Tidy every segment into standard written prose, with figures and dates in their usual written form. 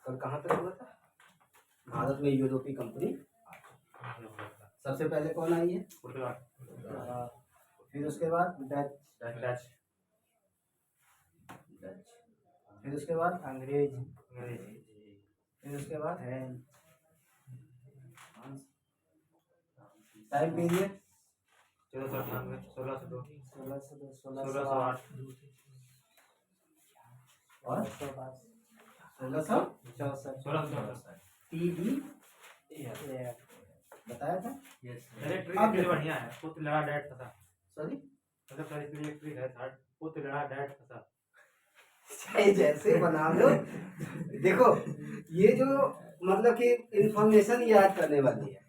कल कहाँ तक हुआ था? भारत में यूरोपीय कंपनी सबसे पहले कौन आई है? फिर उसके बाद डच, फिर उसके बाद अंग्रेज, फिर उसके बाद टाइम पीरियड 1498, 1602, 1608 और 1664 टीडी बताया था। इलेक्ट्रिक बढ़िया है, पुत्र लड़ा डैड फंसा। सॉरी मतलब सारी इलेक्ट्रिक है, पुत्र लड़ा डैड फंसा। चाहे जैसे बना लो। देखो ये जो मतलब कि इंफॉर्मेशन याद करने वाली है,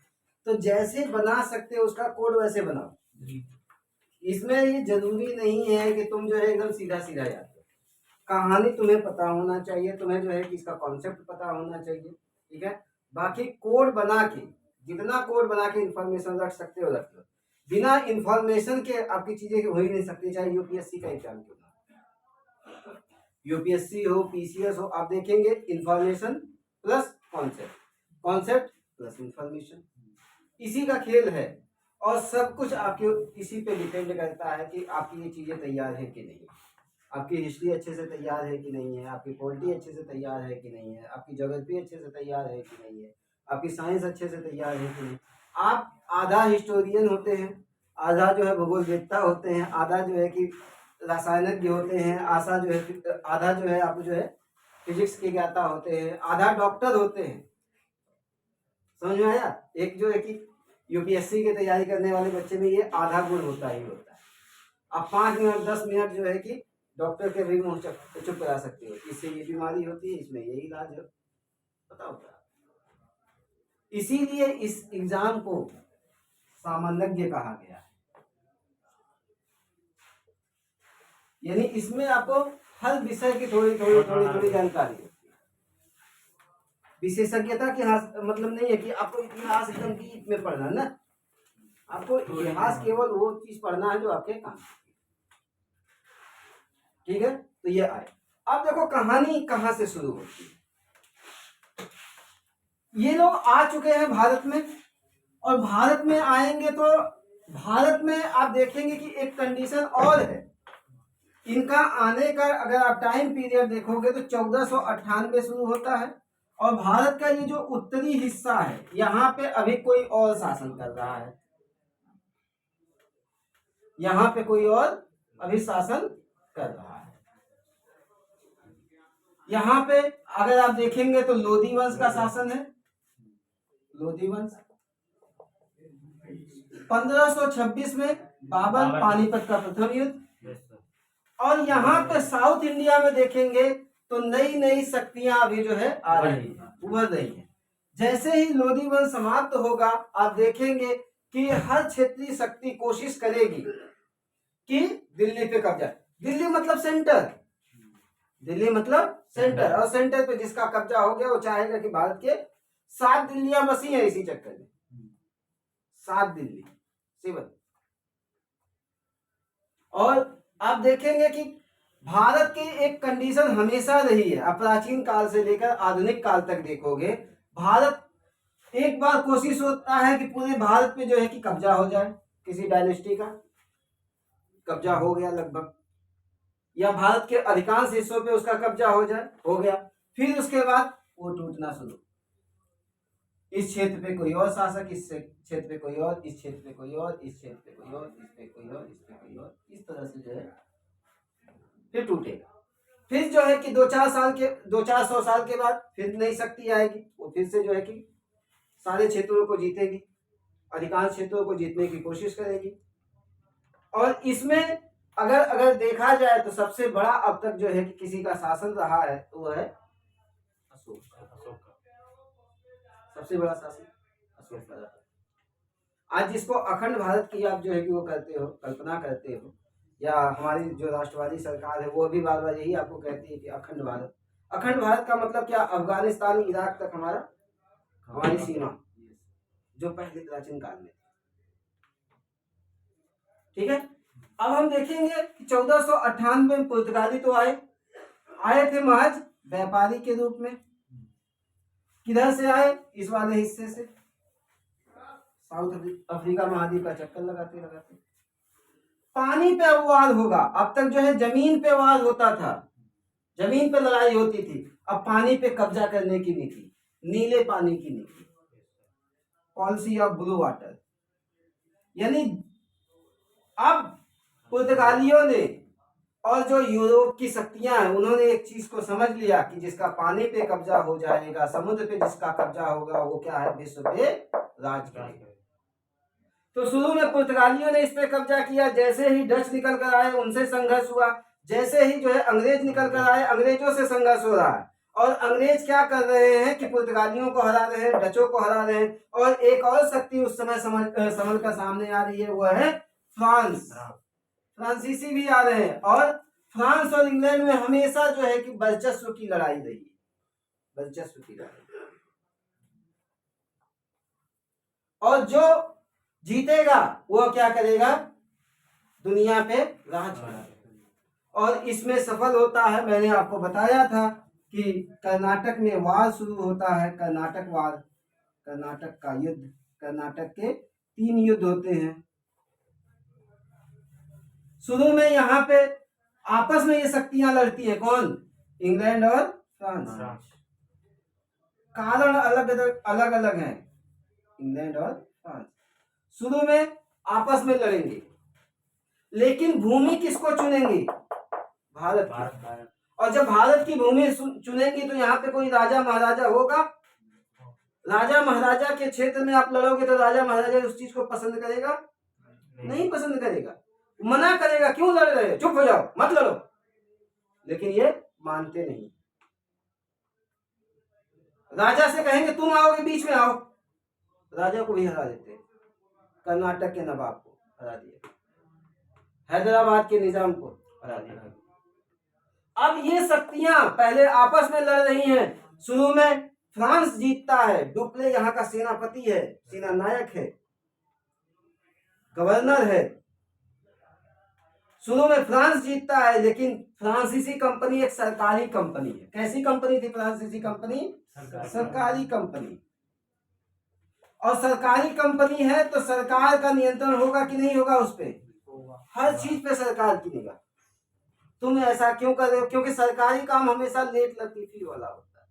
तो जैसे बना सकते हो उसका कोड वैसे बनाओ। इसमें ये जरूरी नहीं है कि तुम जो है एकदम सीधा सीधा याद करो। कहानी तुम्हें पता होना चाहिए, तुम्हें जो है कि इसका कॉन्सेप्ट पता होना चाहिए, ठीक है। बाकी कोड बना के, जितना कोड बना के इंफॉर्मेशन रख सकते हो रख लो। बिना इंफॉर्मेशन के आपकी चीजें हो ही नहीं सकती, चाहे यूपीएससी का एग्जाम क्यों ना, यूपीएससी हो, पीसीएस हो, आप देखेंगे information plus concept, concept plus information, इसी का खेल है। और सब कुछ आपके इसी पे डिपेंड करता है कि आपकी ये चीजें तैयार है कि नहीं, आपकी हिस्ट्री अच्छे से तैयार है कि नहीं है, आपकी पॉलिटी अच्छे से तैयार है कि नहीं है, आपकी ज्योग्राफी अच्छे से तैयार है कि नहीं है, आपकी साइंस अच्छे से तैयार है कि नहीं। आप आधा हिस्टोरियन होते हैं, आधा जो है भूगोलवेत्ता होते हैं, आधा जो है कि रासायनिक होते हैं, आधा जो है आप जो है फिजिक्स के ज्ञाता होते हैं, आधा डॉक्टर होते हैं। समझ में आया? एक जो है कि यूपीएससी की तैयारी करने वाले बच्चे में ये आधा गुण होता ही होता है। आप 5 मिनट 10 मिनट जो है कि डॉक्टर के भी मुंह चुप करा सकते हो, इससे ये बीमारी होती है, इसमें ये इलाज है, पता होता है। इसीलिए इस एग्जाम को सामान्यज्ञ कहा गया है, यानी इसमें आपको हर विषय की थोड़ी थोड़ी थोड़ी थोड़ी जानकारी होती है। विशेषज्ञता की मतलब नहीं है कि आपको इतिहास एकदम डीप में पढ़ना ना, आपको इतिहास केवल वो चीज पढ़ना है जो आपके काम, ठीक है। तो ये आए, अब देखो कहानी कहां से शुरू होती है। ये लोग आ चुके हैं भारत में, और भारत में आएंगे तो भारत में आप देखेंगे कि एक कंडीशन और है इनका आने का। अगर आप टाइम पीरियड देखोगे तो 1498 शुरू होता है, और भारत का ये जो उत्तरी हिस्सा है यहाँ पे अभी कोई और शासन कर रहा है, यहाँ पे कोई और अभी शासन कर रहा है। यहाँ पे अगर आप देखेंगे तो लोधी वंश का शासन है, लोधी वंश। 1526 में बाबर पानीपत का प्रथम युद्ध, और यहाँ पे साउथ इंडिया में देखेंगे तो नई नई शक्तियां अभी जो है आ रही है, उभर रही है। जैसे ही लोधी वंश समाप्त होगा आप देखेंगे कि हर क्षेत्रीय शक्ति कोशिश करेगी कि दिल्ली पे कब्जा, दिल्ली मतलब सेंटर, दिल्ली मतलब सेंटर, और सेंटर पे जिसका कब्जा हो गया वो चाहेगा कि भारत के 7 दिल्लियां बसी हैं इसी चक्कर में, 7 दिल्ली 7। और आप देखेंगे कि भारत की एक कंडीशन हमेशा रही है, प्राचीन काल से लेकर आधुनिक काल तक देखोगे, भारत एक बार कोशिश होता है कि पूरे भारत पे जो है कि कब्जा हो जाए, किसी डायनेस्टी का कब्जा हो गया लगभग, या भारत के अधिकांश हिस्सों पे उसका कब्जा हो जाए, हो गया, फिर उसके बाद वो टूटना शुरू, इस क्षेत्र पे कोई और शासक, इस क्षेत्र पे कोई और, इस क्षेत्र पे कोई और, इस क्षेत्र पे कोई और, इस पे कोई और, इस पे कोई और, इस तरह से जो है फिर टूटेगा। फिर जो है कि 2-400 साल के बाद फिर नई शक्ति आएगी, वो फिर से जो है कि सारे क्षेत्रों को जीतेगी, अधिकांश क्षेत्रों को जीतने की कोशिश करेगी। और इसमें अगर देखा जाए तो सबसे बड़ा अब तक जो है कि किसी का शासन रहा है तो वो है अशोक का, सबसे बड़ा शासन अशोक का रहा। आज जिसको अखंड भारत की आप जो है कि वो करते हो, कल्पना करते हो, या हमारी जो राष्ट्रवादी सरकार है वो भी बार बार यही आपको कहती है कि अखंड भारत। अखंड भारत का मतलब क्या? अफगानिस्तान इराक तक हमारी सीमा, जो पहले प्राचीन काल में, ठीक है। अब हम देखेंगे कि 1498 में पुर्तगाली तो आए थे महज व्यापारी के रूप में, किधर से आए? इस वाले हिस्से से, साउथ अफ्रीका महाद्वीप का चक्कर लगाते लगाते। पानी पे अब वार होगा। अब तक जो है जमीन पे वार होता था, जमीन पे लड़ाई होती थी। अब पानी पे कब्जा करने की नीति, नीले पानी की नीति, पॉलिसी ऑफ ब्लू वाटर। यानी अब पुर्तगालियों ने और जो यूरोप की शक्तियां हैं उन्होंने एक चीज को समझ लिया कि जिसका पानी पे कब्जा हो जाएगा, समुद्र पे जिसका कब्जा होगा, वो क्या है, विश्व पे राज करेगा। तो शुरू में पुर्तगालियों ने इस पे कब्जा किया। जैसे ही डच निकल कर आए उनसे संघर्ष हुआ। जैसे ही जो है अंग्रेज निकल कर आए, अंग्रेजों से संघर्ष हो रहा है। और अंग्रेज क्या कर रहे हैं कि पुर्तगालियों को हरा रहे हैं, डचों को हरा रहे हैं। और एक और शक्ति उस समय समझ कर सामने आ रही है, वो है फ्रांस। फ्रांसीसी भी आ रहे हैं। और फ्रांस और इंग्लैंड में हमेशा जो है कि वर्चस्व की लड़ाई रही है, वर्चस्व की लड़ाई। और जो जीतेगा वो क्या करेगा, दुनिया पे राज करेगा। और इसमें सफल होता है। मैंने आपको बताया था कि कर्नाटक में वार शुरू होता है, कर्नाटक वार, कर्नाटक का युद्ध। कर्नाटक के 3 युद्ध होते हैं। शुरू में यहाँ पे आपस में ये शक्तियां लड़ती हैं, कौन, इंग्लैंड और फ्रांस। कारण अलग अलग हैं, इंग्लैंड और फ्रांस। शुरू में आपस में लड़ेंगे, लेकिन भूमि किसको चुनेंगे, भारत की। और जब भारत की भूमि चुनेंगे तो यहाँ पे कोई राजा महाराजा होगा। राजा महाराजा के क्षेत्र में आप लड़ोगे तो राजा महाराजा उस चीज को पसंद करेगा, नहीं पसंद करेगा, मना करेगा, क्यों लड़ रहे हो, चुप हो जाओ, मत लड़ो। लेकिन ये मानते नहीं। राजा से कहेंगे तुम आओगे बीच में, आओ, राजा को भी हरा देते। कर्नाटक के नवाब को हरा दिया, हैदराबाद के निजाम को हरा दिया। अब ये शक्तियां पहले आपस में लड़ रही हैं। शुरू में फ्रांस जीतता है। डुप्ले यहाँ का सेनापति है, सेना नायक है, गवर्नर है। शुरू में फ्रांस जीतता है, लेकिन फ्रांसीसी कंपनी एक सरकारी कंपनी है। कैसी कंपनी थी फ्रांसीसी कंपनी? सरकारी कंपनी। और सरकारी कंपनी है तो सरकार का नियंत्रण होगा कि नहीं होगा उस पे? हर चीज पे सरकार की निगाह। तुम ऐसा क्यों कर रहे हो? क्योंकि सरकारी काम हमेशा लेट लतीफी वाला होता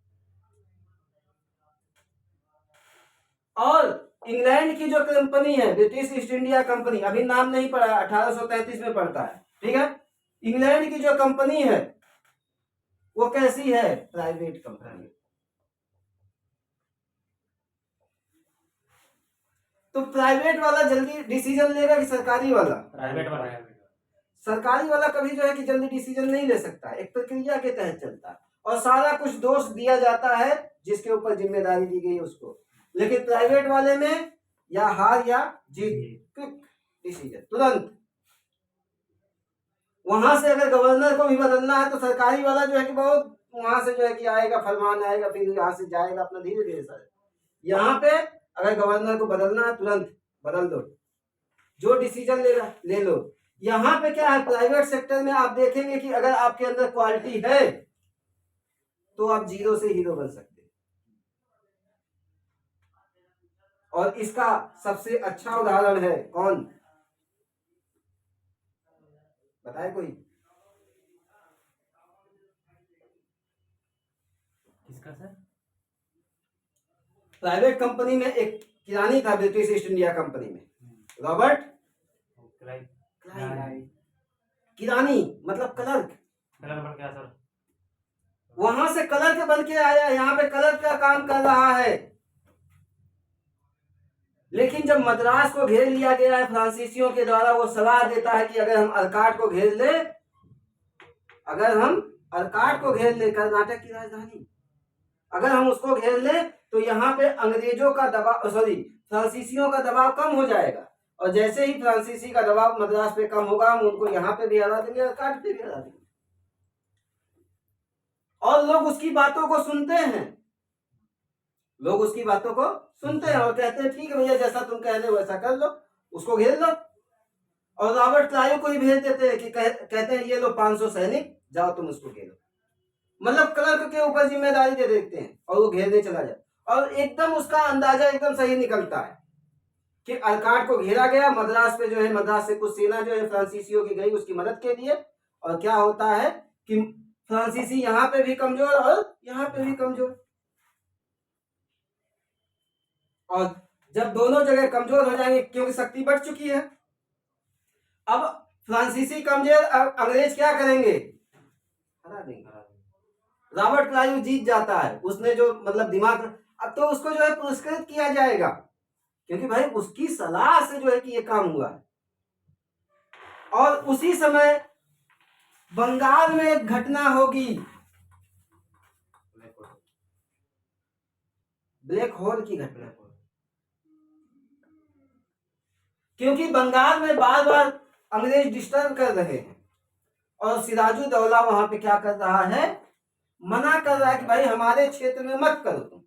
है। और इंग्लैंड की जो कंपनी है, ब्रिटिश ईस्ट इंडिया कंपनी, अभी नाम नहीं पड़ा, 1833 में पड़ता है, ठीक है। इंग्लैंड की जो कंपनी है वो कैसी है? Private company. तो प्राइवेट वाला जल्दी डिसीजन लेगा कि सरकारी वाला? प्राइवेट वाला। सरकारी वाला कभी जो है कि जल्दी डिसीजन नहीं ले सकता, एक प्रक्रिया के तहत चलता है और सारा कुछ दोष दिया जाता है जिसके ऊपर जिम्मेदारी दी गई उसको। लेकिन प्राइवेट वाले में या हार या जीत, क्विक डिसीजन, तुरंत। वहां से अगर गवर्नर को भी बदलना है तो सरकारी वाला जो है कि बहुत वहां से जो है कि आएगा, फरमान आएगा, फिर यहाँ से जाएगा अपना धीरे धीरे सर। यहाँ पे अगर गवर्नर को बदलना है तुरंत बदल दो, जो डिसीजन ले लो। यहाँ पे क्या है, प्राइवेट सेक्टर में आप देखेंगे कि अगर आपके अंदर क्वालिटी है तो आप 0 से हीरो बन सकते हैं। और इसका सबसे अच्छा उदाहरण है कौन, बताए कोई? किसका सर? प्राइवेट कंपनी में एक किरानी था ब्रिटिश ईस्ट इंडिया कंपनी में, रॉबर्ट क्लाइव। किरानी मतलब क्लर्क। कलर बन गया सर। वहां से क्लर्क बन के आया, यहाँ पे क्लर्क का काम कर रहा है। लेकिन जब मद्रास को घेर लिया गया है फ्रांसीसियों के द्वारा, वो सलाह देता है कि अगर हम अर्काट को घेर ले, कर्नाटक की राजधानी, अगर हम उसको घेर ले तो यहाँ पे अंग्रेजों का दबाव, फ्रांसीसियों का दबाव कम हो जाएगा। और जैसे ही फ्रांसीसी का दबाव मद्रास पे कम होगा, हम उनको यहाँ पे भी हरा देंगे, अर्काट पे भी हरा देंगे। और लोग उसकी बातों को सुनते हैं, और कहते हैं ठीक है भैया, जैसा तुम कह रहे हो वैसा कर लो, उसको घेर लो। और रॉबर्ट क्लाइव को ही भेज देते हैं कि कहते हैं ये लो 500 सैनिक, जाओ तुम उसको घेरो। मतलब क्लर्क के ऊपर जिम्मेदारी दे देते हैं और वो घेरने चला जाए। और एकदम उसका अंदाजा एकदम सही निकलता है कि अर्काट को घेरा गया, मद्रास पे जो है, मद्रास से कुछ सेना जो है फ्रांसीसियों की गई उसकी मदद के लिए, और क्या होता है कि फ्रांसीसी यहाँ पे भी कमजोर और यहाँ पे भी कमजोर, और जब दोनों जगह कमजोर हो जाएंगे क्योंकि शक्ति बढ़ चुकी है, अब फ्रांसीसी कमजोर, अब अंग्रेज क्या करेंगे, हरा देंगे। रॉबर्ट क्लाइव जीत जाता है, उसने जो मतलब दिमाग, अब तो उसको जो है पुरस्कृत किया जाएगा क्योंकि भाई उसकी सलाह से जो है कि ये काम हुआ है। और उसी समय बंगाल में एक घटना होगी, ब्लैक होल की घटना, क्योंकि बंगाल में बार बार अंग्रेज डिस्टर्ब कर रहे हैं और सिराजुद्दौला वहां पे क्या कर रहा है, मना कर रहा है कि भाई हमारे क्षेत्र में मत करो, तुम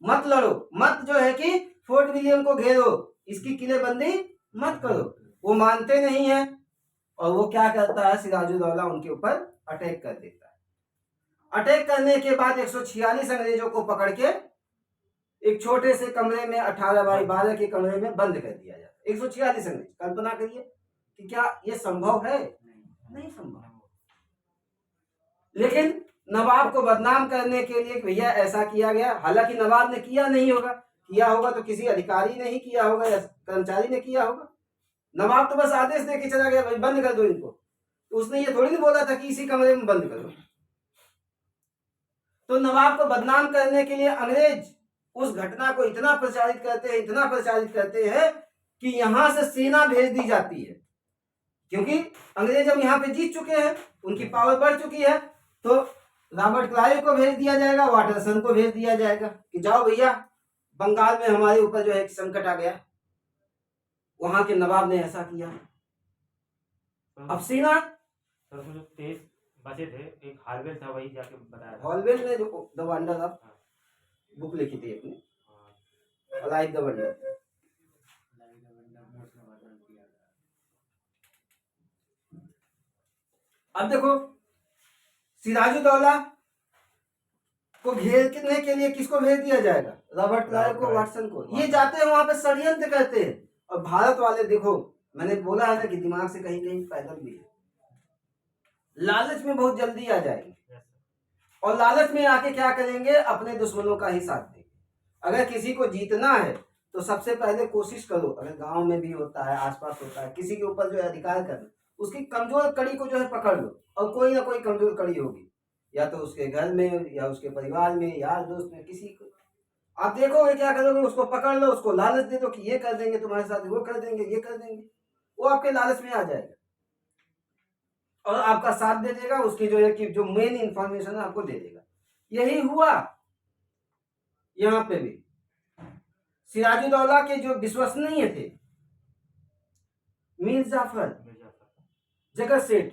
मत लड़ो, मत जो है कि फोर्ट विलियम को घेरो, इसकी किलेबंदी मत करो। वो मानते नहीं है और वो क्या करता है, सिराजुद्दौला उनके ऊपर अटैक कर देता है। अटैक करने के बाद 146 अंग्रेजों को पकड़ के एक छोटे से कमरे में 18 बाई 12 के कमरे में बंद कर दिया जाता है। 146 अंग्रेज, कल्पना करिए कि क्या ये संभव है, नहीं संभव। लेकिन नवाब को बदनाम करने के लिए भैया ऐसा किया गया, हालांकि नवाब ने किया नहीं होगा, किया होगा तो किसी अधिकारी ने ही किया होगा या कर्मचारी ने किया होगा। नवाब तो बस आदेश दे के चला गया, भाई बंद कर दो इनको, तो उसने ये थोड़ी नहीं बोला था कि इसी कमरे में बंद करो। तो नवाब को बदनाम करने के लिए अंग्रेज उस घटना को इतना प्रचारित करते हैं, इतना प्रचारित करते हैं कि यहां से सेना भेज दी जाती है, क्योंकि अंग्रेज अब यहाँ पे जीत चुके हैं, उनकी पावर बढ़ चुकी है। तो रॉबर्ट क्लाइव को भेज दिया जाएगा, वाटरसन को भेज दिया जाएगा कि जाओ भैया, बंगाल में हमारे ऊपर जो है संकट आ गया, वहां के नवाब ने ऐसा किया। अब सेना, तो जो 23 बचे थे, एक हालवेल था, वही जाके बताया था। हॉलवेल ने जो द वंडर ऑफ बुक लिखी थी अपनी, अलाइव द वंडर। अब देखो, सिराजुद्दौला को घेरने के लिए किसको भेज दिया जाएगा, रॉबर्ट क्लाइव को, वाटसन को। ये जाते हैं वहां पे षड्यंत्र करते हैं, और भारत वाले देखो, मैंने बोला है ना कि दिमाग से कहीं कहीं पैदल भी है, लालच में बहुत जल्दी आ जाएंगे, और लालच में आके क्या करेंगे, अपने दुश्मनों का ही साथ देंगे। अगर किसी को जीतना है तो सबसे पहले कोशिश करो, अगर गांव में भी होता है, आसपास होता है, किसी के ऊपर जो है अधिकार करना, उसकी कमजोर कड़ी को जो है पकड़ लो, और कोई ना कोई कमजोर कड़ी होगी, या तो उसके घर में, या उसके परिवार में, यार दोस्त में, किसी को आप देखोगे क्या करोगे, उसको पकड़ लो, उसको लालच दे दो कि ये कर देंगे तुम्हारे साथ, वो कर देंगे, ये कर देंगे, वो आपके लालच में आ जाएगा और आपका साथ दे देगा, उसकी जो है कि जो मेन इंफॉर्मेशन है आपको दे देगा। यही हुआ यहां पे भी। सिराजुद्दौला के जो विश्वसनीय थे, मीर जाफर, जगत सेठ,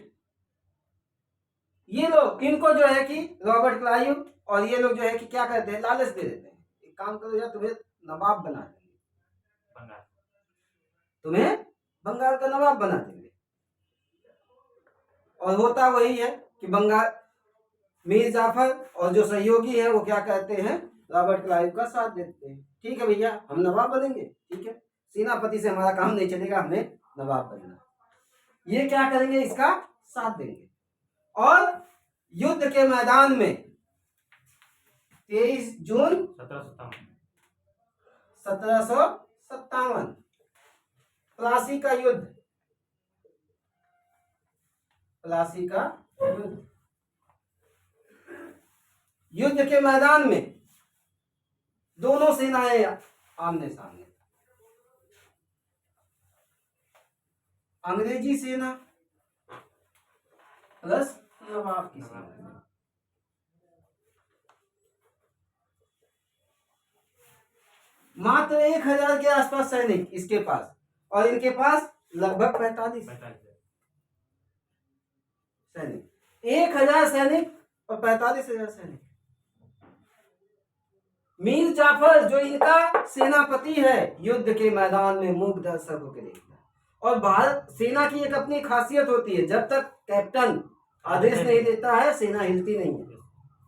ये लोग, इनको जो है कि रॉबर्ट क्लाइव और ये लोग जो है कि क्या करते हैं, लालच दे देते हैं, एक काम करो यार, तुम्हें नवाब बना देंगे, तुम्हें बंगाल का नवाब बना देंगे। और होता वही है कि बंगाल, मीर जाफर और जो सहयोगी है वो क्या कहते हैं, रॉबर्ट क्लाइव का साथ देते हैं। ठीक है भैया, हम नवाब बनेंगे, ठीक है, सेनापति से हमारा काम नहीं चलेगा, हमें नवाब बनना। ये क्या करेंगे, इसका साथ देंगे। और युद्ध के मैदान में 23 जून 1757 प्लासी का युद्ध, प्लासी का युद्ध, युद्ध के मैदान में दोनों सेनाएं आमने सामने, अंग्रेजी सेना प्लस नवाब की सेना। मात्र 1000 के आसपास सैनिक इसके पास, और इनके पास लगभग 45 सैनिक, 1000 सैनिक और 45,000 सैनिक। मीर जाफर जो इनका सेनापति है, युद्ध के मैदान में मूक दर्शक होकर देखता है। और भारत सेना की एक अपनी खासियत होती है, जब तक कैप्टन आदेश नहीं देता है सेना हिलती नहीं है,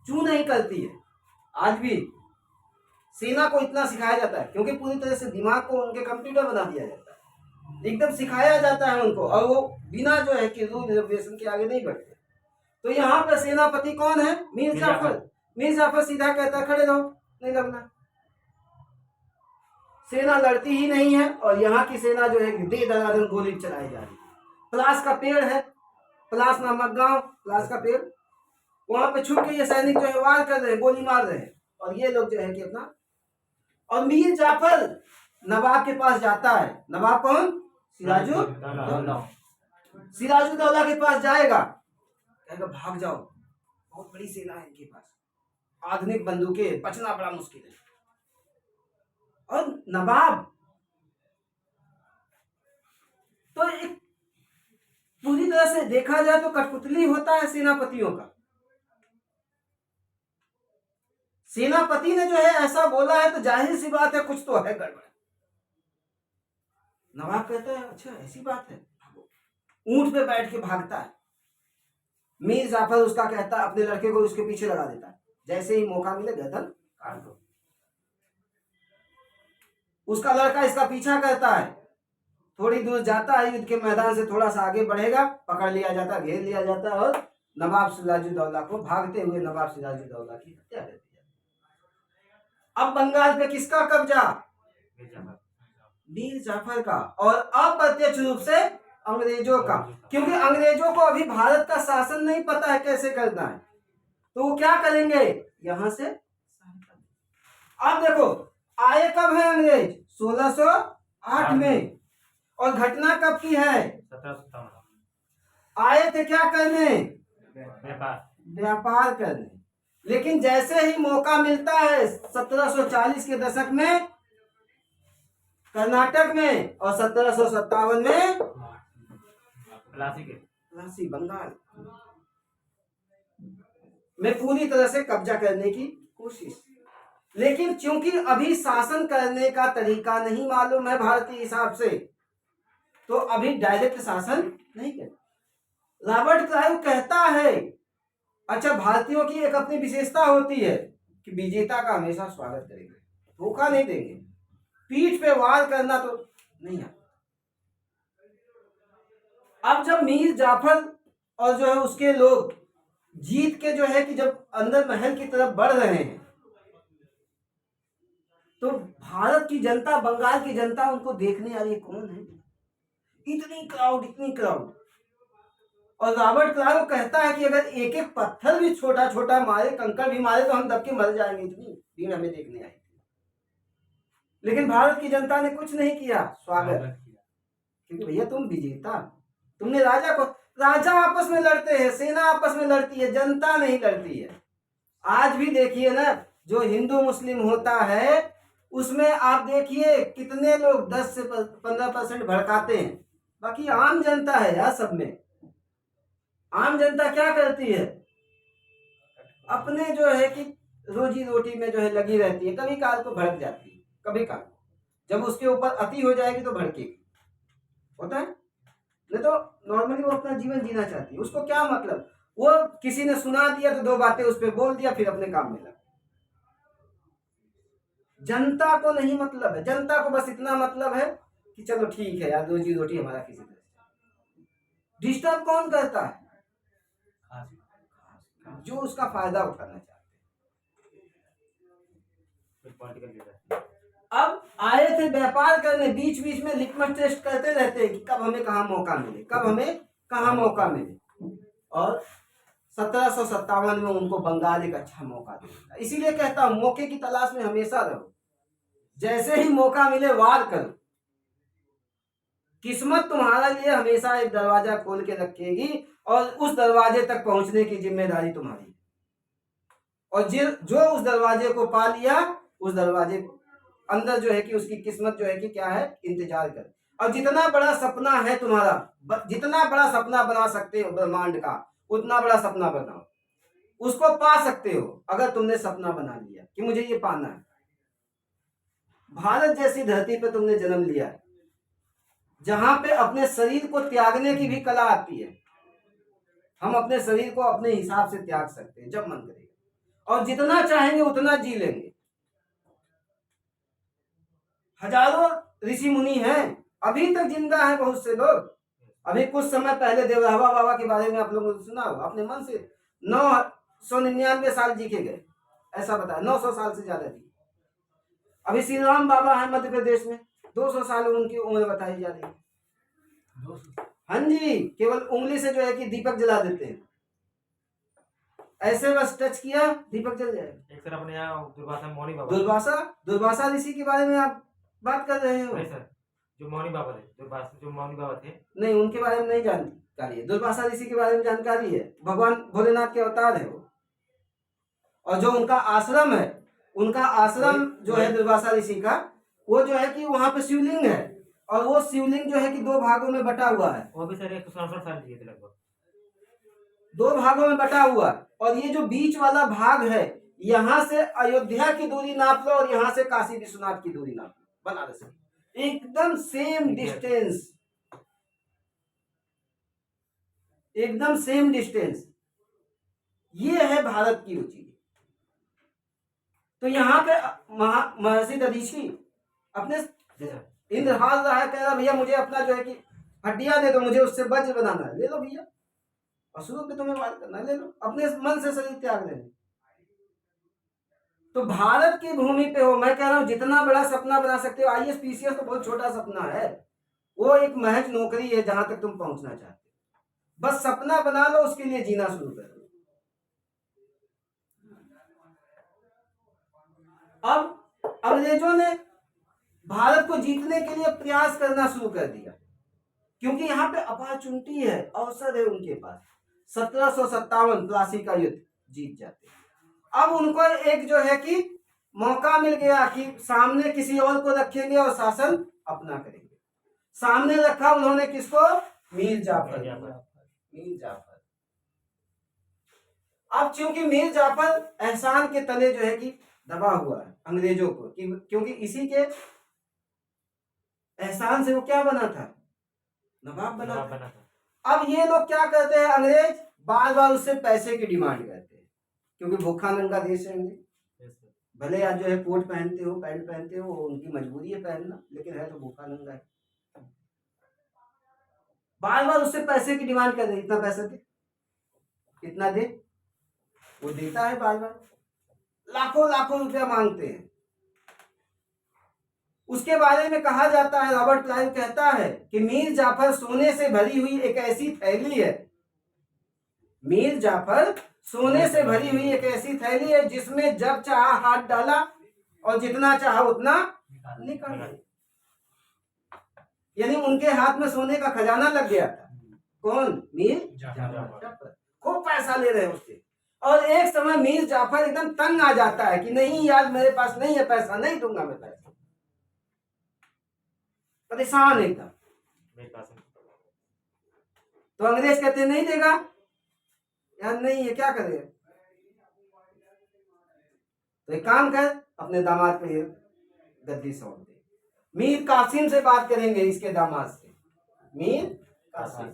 चू नहीं करती है। आज भी सेना को इतना सिखाया जाता है क्योंकि पूरी तरह से दिमाग को उनके कंप्यूटर बना दिया जाता है, एकदम सिखाया जाता है उनको, और वो बिना जो है कि रूल रेगुलेशन के आगे नहीं बढ़ते। तो यहाँ पे सेनापति कौन है? मीर जाफर। मीर जाफर सीधा कहता है खड़े रहो, नहीं लड़ना। सेना लड़ती ही नहीं है, और यहाँ की सेना जो है दे दनादन गोली चलाई जा रही है। पलास का पेड़ है, पलास नामक गांव, पलास का पेड़, वहां पे छुप के ये सैनिक जो है वार कर रहे हैं, गोली मार रहे हैं, और ये लोग जो है कि अपना। और मीर जाफर नवाब के पास जाता है। नवाब कौन? सिराजुद्दौला। सिराजुद्दौला के पास जाएगा, कहेगा भाग जाओ, बहुत बड़ी सेना है इनके पास, आधुनिक बंदूकें, बचना बड़ा मुश्किल है। और नवाब तो एक पूरी तरह से देखा जाए तो कठपुतली होता है सेनापतियों का। सेनापति ने जो है ऐसा बोला है तो जाहिर सी बात है कुछ तो है गड़बड़। नवाब कहता है अच्छा ऐसी बात है, ऊंट पे बैठ के भागता है। मीर जाफर उसका कहता है, अपने लड़के को उसके पीछे लगा देता है, जैसे ही मौका मिले गर्दन काट दो। उसका लड़का इसका पीछा करता है, थोड़ी दूर जाता है, युद्ध के मैदान से थोड़ा सा आगे बढ़ेगा, पकड़ लिया जाता है, घेर लिया जाता है, और नवाब सिराजुद्दौला को, भागते हुए नवाब सिराजुद्दौला की हत्या कर दी जाती है। अब बंगाल पे किसका कब्जा? मीर जाफर का, और अप्रत्यक्ष रूप से अंग्रेजों का, क्योंकि अंग्रेजों को अभी भारत का शासन नहीं पता है कैसे करना है, तो वो क्या करेंगे यहां से। अब देखो आए कब है अंग्रेज? 1608 में, और घटना कब की है? 1757। आए थे क्या करने? व्यापार करने। लेकिन जैसे ही मौका मिलता है 1740 के दशक में कर्नाटक में, और 1757 में प्लासी बंगाल में पूरी तरह से कब्जा करने की कोशिश। लेकिन चूंकि अभी शासन करने का तरीका नहीं मालूम है भारतीय हिसाब से, तो अभी डायरेक्ट शासन नहीं कर। रॉबर्ट क्लाइव कहता है, अच्छा भारतीयों की एक अपनी विशेषता होती है कि विजेता का हमेशा स्वागत करेंगे, धोखा नहीं देंगे, पीठ पे वार करना तो नहीं आता। अब जब मीर जाफर और जो है उसके लोग जीत के जो है कि जब अंदर महल की तरफ बढ़ रहे हैं, तो भारत की जनता, बंगाल की जनता उनको देखने आ रही है, कौन है इतनी क्राउड, इतनी क्राउड। और रॉबर्ट क्लाइव कहता है कि अगर एक एक पत्थर भी छोटा छोटा मारे, कंकड़ भी मारे, तो हम दब के मर जाएंगे, इतनी भीड़ हमें देखने आई। लेकिन भारत की जनता ने कुछ नहीं किया, स्वागत किया, क्योंकि भैया तुम विजेता, तुमने राजा को, राजा आपस में लड़ते हैं, सेना आपस में लड़ती है, जनता नहीं लड़ती है। आज भी देखिए ना, जो हिंदू मुस्लिम होता है उसमें आप देखिए कितने लोग 10 से 15% भड़काते हैं, बाकी आम जनता है यार सब में। आम जनता क्या करती है? अपने जो है कि रोजी रोटी में जो है लगी रहती है, कभी काल को भड़क जाती है, कभी काल जब उसके ऊपर अति हो जाएगी तो भड़केगी, होता है। नहीं तो नॉर्मली वो अपना जीवन जीना चाहती है, उसको क्या मतलब, वो किसी ने सुना दिया तो 2 बातें उस पर बोल दिया, फिर अपने काम में लगा। जनता को नहीं मतलब है, जनता को बस इतना मतलब है कि चलो ठीक है यार, रोजी रोटी हमारा किसी तरह से। डिस्टर्ब कौन करता है? जो उसका फायदा उठाना चाहते हैं। अब आए थे व्यापार करने, बीच बीच में लिटमस टेस्ट करते रहते हैं कि कब हमें कहाँ मौका मिले, कब हमें कहाँ मौका मिले। और 1757 में उनको बंगाल एक अच्छा मौका देगा। इसीलिए कहता हूं मौके की तलाश में हमेशा रहो, जैसे ही मौका मिले वार करो। किस्मत तुम्हारे लिए हमेशा एक दरवाजा खोल के रखेगी, और उस दरवाजे तक पहुंचने की जिम्मेदारी तुम्हारी है। और जो उस दरवाजे को पा लिया, उस दरवाजे अंदर जो है कि उसकी किस्मत जो है कि क्या है, इंतजार कर। और जितना बड़ा सपना है तुम्हारा, जितना बड़ा सपना बना सकते हो ब्रह्मांड का, उतना बड़ा सपना बनाओ, उसको पा सकते हो अगर तुमने सपना बना लिया कि मुझे ये पाना है। भारत जैसी धरती पे तुमने जन्म लिया है, जहां पे अपने शरीर को त्यागने की भी कला आती है। हम अपने शरीर को अपने हिसाब से त्याग सकते हैं जब मन करेगा, और जितना चाहेंगे उतना जी लेंगे। हजारों ऋषि मुनि हैं, अभी तक जिंदा हैं बहुत से लोग। अभी कुछ समय पहले देवरावा बाबा के बारे में आप लोगों ने सुना होगा, अपने मन से 999 साल जी के गए, ऐसा बताया, 900 साल से ज्यादा जी। अभी श्री राम बाबा है मध्य प्रदेश में, 200 साल उनकी उम्र बताई जा रही है। 200? हाँ जी, केवल उंगली से जो है कि दीपक जला देते हैं, ऐसे बस टच किया दीपक जल जाएगा। एक सर अपने यहाँ दुर्वासा मौनी बाबा, दुर्वासा ऋषि के बारे में आप बात कर रहे हो? नहीं सर, जो मौनी बाबा थे, दुर्वासा जो मौनी बाबा थे, नहीं, उनके बारे में नहीं जानकारी है। दुर्वासा ऋषि के बारे में जानकारी है, भगवान भोलेनाथ के अवतार है वो, और जो उनका आश्रम है, उनका आश्रम जो है दुर्वासा ऋषि का, वो जो है कि वहां पे शिवलिंग है, और वो शिवलिंग जो है कि 2 भागों में बटा हुआ है। वो भी सर 167 साल जिए थे लगभग, 2 भागों में बटा हुआ, और ये जो बीच वाला भाग है, यहाँ से अयोध्या की दूरी नाप लो और यहाँ से काशी विश्वनाथ की दूरी नाप लो, बनारस की, एकदम सेम डिस्टेंस, एकदम सेम डिस्टेंस। ये है भारत की ऊंचाई। तो यहाँ पे महर्षि दधीची अपने इंद्रहास रहा है, कह रहा भैया मुझे अपना जो है कि हड्डियां दे दो, मुझे उससे वज्र बनाना है, ले लो भैया, असुरों पे तुम्हें वार करना है, ले लो, अपने मन से शरीर त्याग देना। तो भारत की भूमि पे हो, मैं कह रहा हूं जितना बड़ा सपना बना सकते हो, आईएएस पीसीएस तो बहुत छोटा सपना है, वो एक महज नौकरी है जहां तक तुम पहुंचना चाहते हो। बस सपना बना लो, उसके लिए जीना शुरू कर दो। अब अंग्रेजों ने भारत को जीतने के लिए प्रयास करना शुरू कर दिया, क्योंकि यहाँ पे अपॉर्चुनिटी है, अवसर है उनके पास। 1757 प्लासी का युद्ध जीत जाते हैं। अब उनको एक जो है कि मौका मिल गया कि सामने किसी और को रखेंगे और शासन अपना करेंगे। सामने रखा उन्होंने किसको? मीर जाफर। मीर जाफर। अब चूंकि मीर जाफर एहसान के तले जो है कि दबा हुआ है अंग्रेजों को, क्योंकि इसी के एहसान से वो क्या बना था? नवाब बना था। अब ये लोग क्या करते हैं, अंग्रेज बार बार उससे पैसे की डिमांड करते हैं, क्योंकि भूखा नंगा देश है। भले आज जो है कोट पहनते हो, पैंट पहनते हो, उनकी मजबूरी है पहनना, लेकिन है तो भूखा नंगा है। बार बार उससे पैसे की डिमांड कर दे, इतना पैसा दे, इतना दे, वो देता है बार बार, लाखों लाखों रुपया मांगते हैं। उसके बारे में कहा जाता है, रॉबर्ट क्लाइव कहता है कि मीर जाफर सोने से भरी हुई एक ऐसी थैली है, मीर जाफर सोने से भरी हुई एक ऐसी थैली है जिसमें जब चाहा हाथ डाला और जितना चाहा उतना निकाला। यानी उनके हाथ में सोने का खजाना लग गया था। कौन? मीर जाफर। खूब पैसा ले रहे हैं उससे, और एक समय मीर जाफर एकदम तंग आ जाता है कि नहीं यार मेरे पास नहीं है पैसा, नहीं दूंगा मैं पैसा, परेशान एकदम। तो अंग्रेज कहते नहीं देगा यार, नहीं है, क्या करेगा? तो एक काम कर, अपने दामाद पे गद्दी सौंप दे। मीर कासिम से बात करेंगे, इसके दामाद से, मीर कासिम।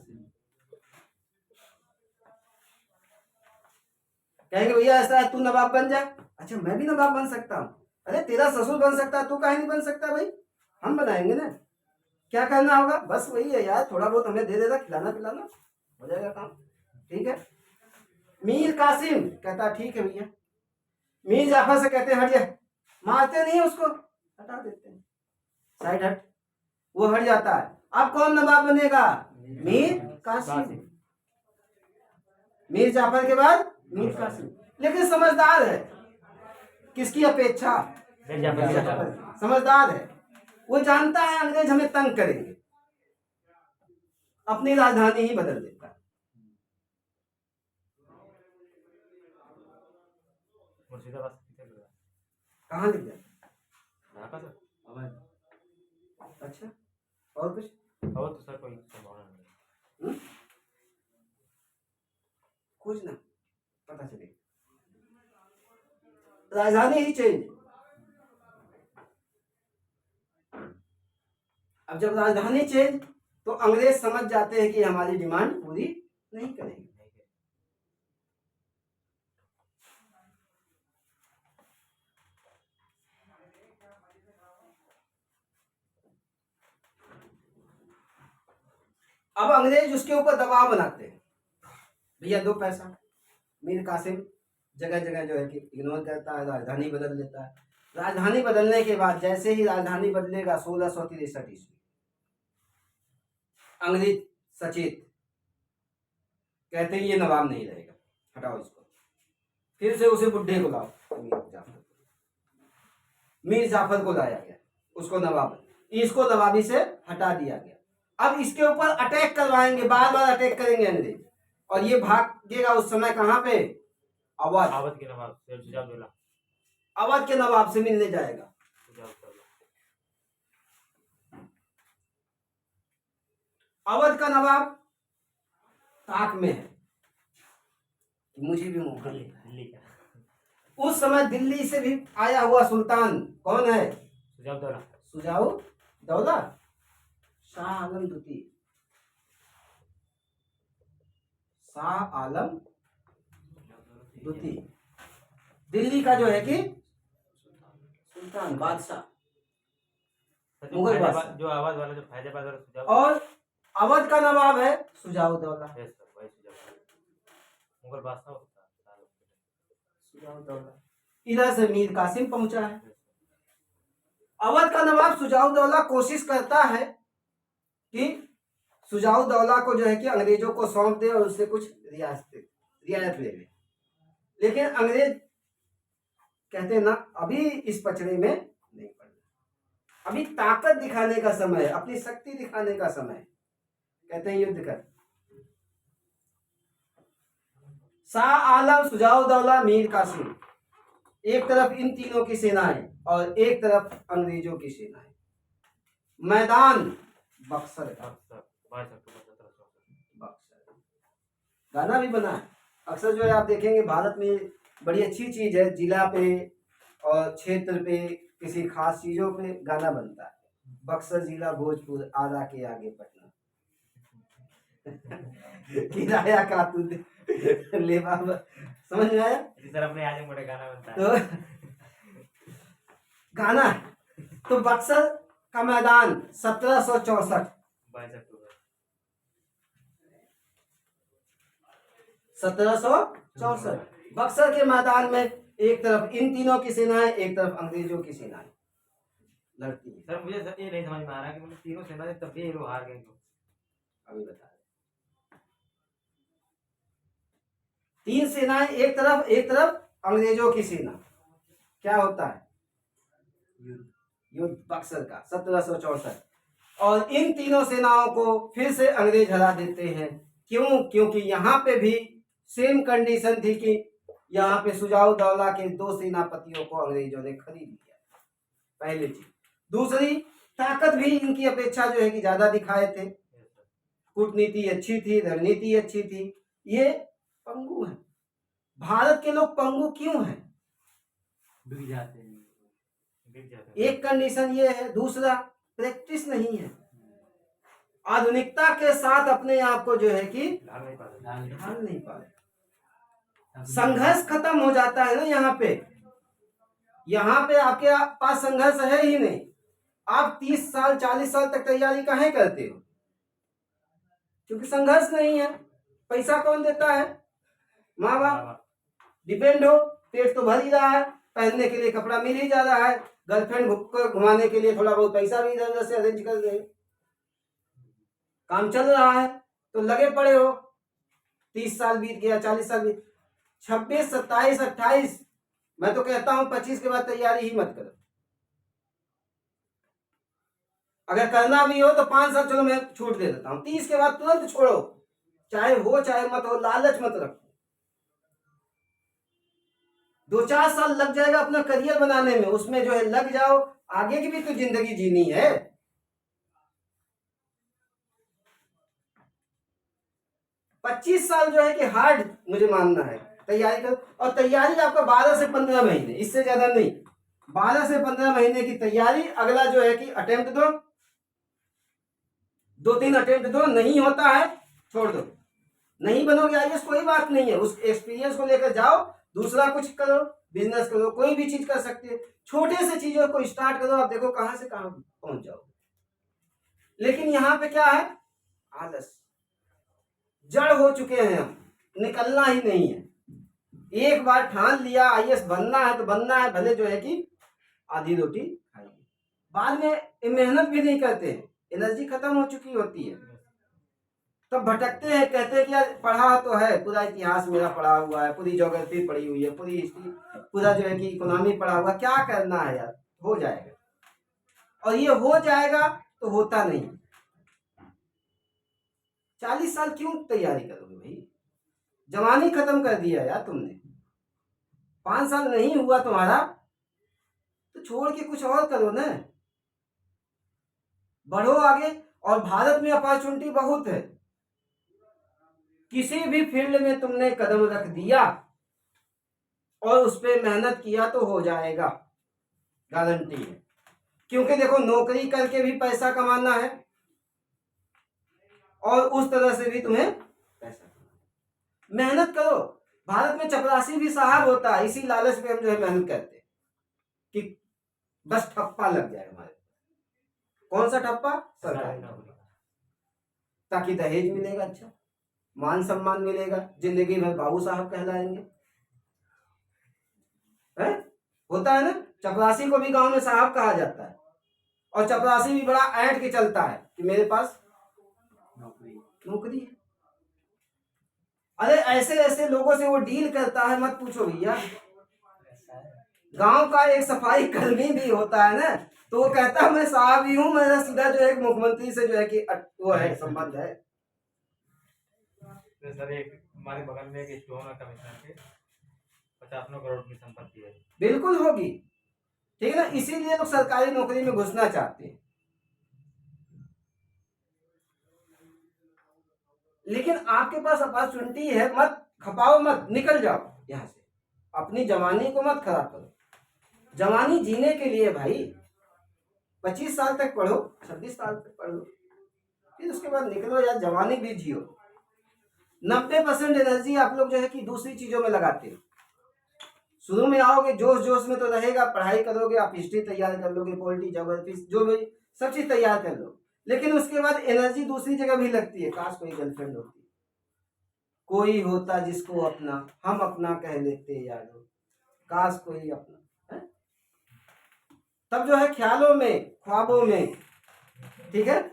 कहेंगे भैया ऐसा है, तू नवाब बन जा। अच्छा मैं भी नवाब बन सकता हूँ? अरे तेरा ससुर बन सकता है, तू काहे नहीं बन सकता? भाई हम बनाएंगे ना। क्या करना होगा? बस वही है यार, थोड़ा बहुत हमें दे देना, खिलाना पिलाना, हो जाएगा काम। ठीक है। मीर कासिम कहता ठीक है भैया। मीर जाफर से कहते हट जा, मारते नहीं उसको, हटा देते हैं, साइड हट, वो हट जाता है। अब कौन नवाब बनेगा? मीर कासिम। मीर जाफर के बाद मीर कासिम। लेकिन समझदार है, किसकी अपेक्षा? समझदार है, वो जानता है अंग्रेज हमें तंग करेंगे, अपनी राजधानी ही बदल देता है। कहाँ लिख जाता? अच्छा, और कुछ? और तो सर कोई संभावना नहीं। कुछ ना पता चले, राजधानी ही चेंज। अब जब राजधानी चेंज तो अंग्रेज समझ जाते हैं कि हमारी डिमांड पूरी नहीं करेंगे। अब अंग्रेज उसके ऊपर दबाव बनाते हैं, भैया 2 पैसा। मीर कासिम जगह जगह जो है कि इग्नोर करता है, राजधानी बदल लेता है। राजधानी बदलने के बाद जैसे ही राजधानी बदलेगा 1663 ईस्वी, अंग्रेज सचेत कहते हैं ये नवाब नहीं रहेगा, हटाओ इसको। फिर से उसे बुढ़े को लाओ, मीर जाफर को लाया गया, उसको नवाब, इसको नवाबी से हटा दिया गया। अब इसके ऊपर अटैक करवाएंगे, बार बार अटैक करेंगे अंग्रेज, और ये भागेगा उस समय कहाँ पे, अवध। अवध के नवाब सुजाउद्दौला, अवध के नवाब से मिलने जाएगा। अवध का नवाब ताक में है, मुझे भी मौका दिल्ली का। उस समय दिल्ली से भी आया हुआ सुल्तान कौन है, सुजाउद्दौला, सुजाउद्दौला शाह आलम द्वितीय, शाह आलम द्वितीय, दिल्ली का जो है कि सुल्तान बादशाह, मुगल बादशाह। जो अवध वाला, जो फैजाबाद वाला सुजाउद्दौला, और अवध का नवाब है सुजाउद्दौला, मुगल बादशाह होता है सुजाउद्दौला। इधर से मीर कासिम पहुंचा है। अवध का नवाब सुजाउद्दौला कोशिश करता है कि सुजाउद्दौला को जो है कि अंग्रेजों को सौंप दे और उससे कुछ रियायत ले ले, लेकिन अंग्रेज कहते ना अभी इस पचड़े में नहीं पड़ना, अभी ताकत दिखाने का समय है, अपनी शक्ति दिखाने का समय है, कहते हैं युद्ध कर। शाह आलम, सुजाउद्दौला, मीर कासिम, एक तरफ इन तीनों की सेनाएं और एक तरफ अंग्रेजों की सेनाएं। मैदान बक्सर का, बक्सर गाना भी बना है। अक्सर जो है आप देखेंगे भारत में बड़ी अच्छी चीज है, जिला पे और क्षेत्र पे किसी खास चीजों पे गाना बनता है। बक्सर जिला भोजपुर, आरा के आगे पटना, किराया का तू ले बाबा, समझ में आया? सर अपने आगे मोटे गाना बनता है तो गाना, तो बक्सर का मैदान 1764, 1764 बक्सर के मैदान में एक तरफ इन तीनों की सेनाएं, एक तरफ अंग्रेजों की सेनाएं लड़ती है। सर मुझे ये नहीं समझ में आ रहा कि मतलब तीनों सेना तब भी ये लोग हार गए क्यों? अभी बता रहे। 3 सेनाएं एक तरफ अंग्रेजों की सेना, क्या होता है युद्ध बक्सर का 1764, और इन तीनों सेनाओं को फिर से अंग्रेज हरा देते हैं। क्यों? क्योंकि यहाँ पे भी सेम कंडीशन थी कि यहाँ पे सुजाउद्दौला के 2 सेनापतियों को अंग्रेजों ने खरीद लिया, पहली चीज। दूसरी, ताकत भी इनकी अपेक्षा जो है कि ज्यादा दिखाए थे, कूटनीति अच्छी थी, रणनीति अच्छी थी। ये पंगु है। भारत के लोग पंगु क्यों हैं? बिक जाते हैं। एक कंडीशन ये है, दूसरा प्रैक्टिस नहीं है, आधुनिकता के साथ अपने आप को जो है कि ढाल नहीं पा रहे। संघर्ष खत्म हो जाता है ना यहाँ पे आपके पास संघर्ष है ही नहीं। आप 30 साल 40 साल तक तैयारी काहे करते हो? क्योंकि संघर्ष नहीं है। पैसा कौन देता है? माँ बाप। डिपेंड हो, पेट तो भर ही रहा है, पहनने के लिए कपड़ा मिल ही जा रहा है, गर्लफ्रेंड को घुमाने के लिए थोड़ा बहुत पैसा भी इधर उधर से अरेंज कर रहे, काम चल रहा है तो लगे पड़े हो। 30 साल बीत गया, 40 साल बीत, 26, 27, 28, मैं तो कहता हूं 25 के बाद तैयारी ही मत करो। अगर करना भी हो तो 5 साल चलो मैं छूट दे देता हूं, 30 के बाद तुरंत छोड़ो, चाहे हो चाहे मत हो, लालच मत रखो। 2-4 साल लग जाएगा अपना करियर बनाने में, उसमें जो है लग जाओ, आगे की भी तो जिंदगी जीनी है। 25 साल जो है कि हार्ड मुझे मानना है, तैयारी करो। और तैयारी आपका 12 से 15 महीने, इससे ज्यादा नहीं। 12 से 15 महीने की तैयारी, अगला जो है कि अटेम्प्ट दो, 2-3 अटेम्प्ट दो, नहीं होता है छोड़ दो। नहीं बनोगे आईएएस कोई बात नहीं है, उस एक्सपीरियंस को लेकर जाओ, दूसरा कुछ करो, बिजनेस करो, कोई भी चीज कर सकते हो। छोटे से चीजों को स्टार्ट करो, आप देखो कहां से कहां पहुंच जाओ। लेकिन यहाँ पे क्या है? आलस। जड़ हो चुके हैं हम, निकलना ही नहीं है। एक बार ठान लिया आईएएस बनना है तो बनना है, भले जो है कि आधी रोटी खाएंगे, बाद में मेहनत भी नहीं करते, एनर्जी खत्म हो चुकी होती है, तब भटकते हैं, कहते हैं कि यार पढ़ा तो है, पूरा इतिहास मेरा पढ़ा हुआ है, पूरी ज्योग्राफी पढ़ी हुई है, पूरी हिस्ट्री, पूरा जो है कि इकोनॉमी पढ़ा हुआ, क्या करना है यार, हो जाएगा। और ये हो जाएगा तो होता नहीं। 40 साल क्यों तैयारी करोगे भाई, जवानी खत्म कर दिया यार तुमने। 5 साल नहीं हुआ तुम्हारा तो छोड़ के कुछ और करो ना, बढ़ो आगे। और भारत में अपॉर्चुनिटी बहुत है, किसी भी फील्ड में तुमने कदम रख दिया और उस पर मेहनत किया तो हो जाएगा, गारंटी है। क्योंकि देखो नौकरी करके भी पैसा कमाना है और उस तरह से भी तुम्हें पैसा कमाना, मेहनत करो। भारत में चपरासी भी साहब होता है, इसी लालच में हम जो है मेहनत करते हैं कि बस ठप्पा लग जाए हमारे। कौन सा ठप्पा? सरकारी नौकरी, ताकि दहेज मिलेगा, अच्छा मान सम्मान मिलेगा, जिंदगी भर बाबू साहब कहलाएंगे, है? होता है ना, चपरासी को भी गांव में साहब कहा जाता है, और चपरासी भी बड़ा ऐंठ के चलता है कि मेरे पास नौकरी है। अरे ऐसे ऐसे लोगों से वो डील करता है, मत पूछो भैया। गांव का एक सफाई कर्मी भी होता है ना, तो वो कहता है मैं साहब ही हूँ, मेरा सीधा जो है मुख्यमंत्री से जो है कि वो है संबंध है। तो सर एक हमारे बगल में एक स्टोन है कमिश्नर के, 50 करोड़ की संपत्ति है। बिल्कुल होगी, ठीक है ना, इसीलिए लोग सरकारी नौकरी में घुसना चाहते हैं। लेकिन आपके पास अपॉर्चुनिटी है, मत खपाओ, मत निकल जाओ यहाँ से, अपनी जवानी को मत खराब करो। जवानी जीने के लिए भाई 25 साल तक पढ़ो, 26 साल तक पढ़ लो, फिर उसके बाद निकलो यार, जवानी भी जियो। 90% एनर्जी आप लोग जो है कि दूसरी चीजों में लगाते हो। शुरू में आओगे जोश जोश में तो रहेगा, पढ़ाई करोगे, आप हिस्ट्री तैयार कर लोगे, पॉलिटी ज्योग्राफी जो भी सब चीज तैयार कर लो, लेकिन उसके बाद एनर्जी दूसरी जगह भी लगती है। काश कोई गर्लफ्रेंड होती, कोई होता जिसको अपना हम अपना कह लेते यारो, काश कोई अपना है? तब जो है ख्यालों में, ख्वाबों में, ठीक है,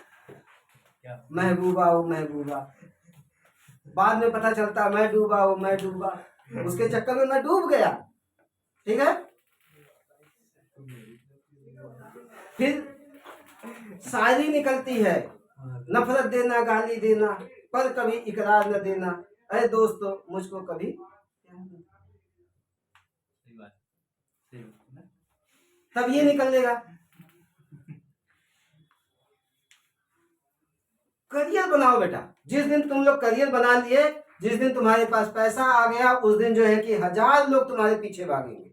महबूबा ओ महबूबा, बाद में पता चलता मैं डूबा ओ मैं डूबा, उसके चक्कर में मैं डूब गया, ठीक है। फिर शायरी निकलती है, नफरत देना, गाली देना, पर कभी इकरार न देना, अरे दोस्तों मुझको कभी, तब ये निकलेगा। करियर बनाओ बेटा, जिस दिन तुम लोग करियर बना लिए, जिस दिन तुम्हारे पास पैसा आ गया, उस दिन जो है कि 1000 लोग तुम्हारे पीछे भागेंगे,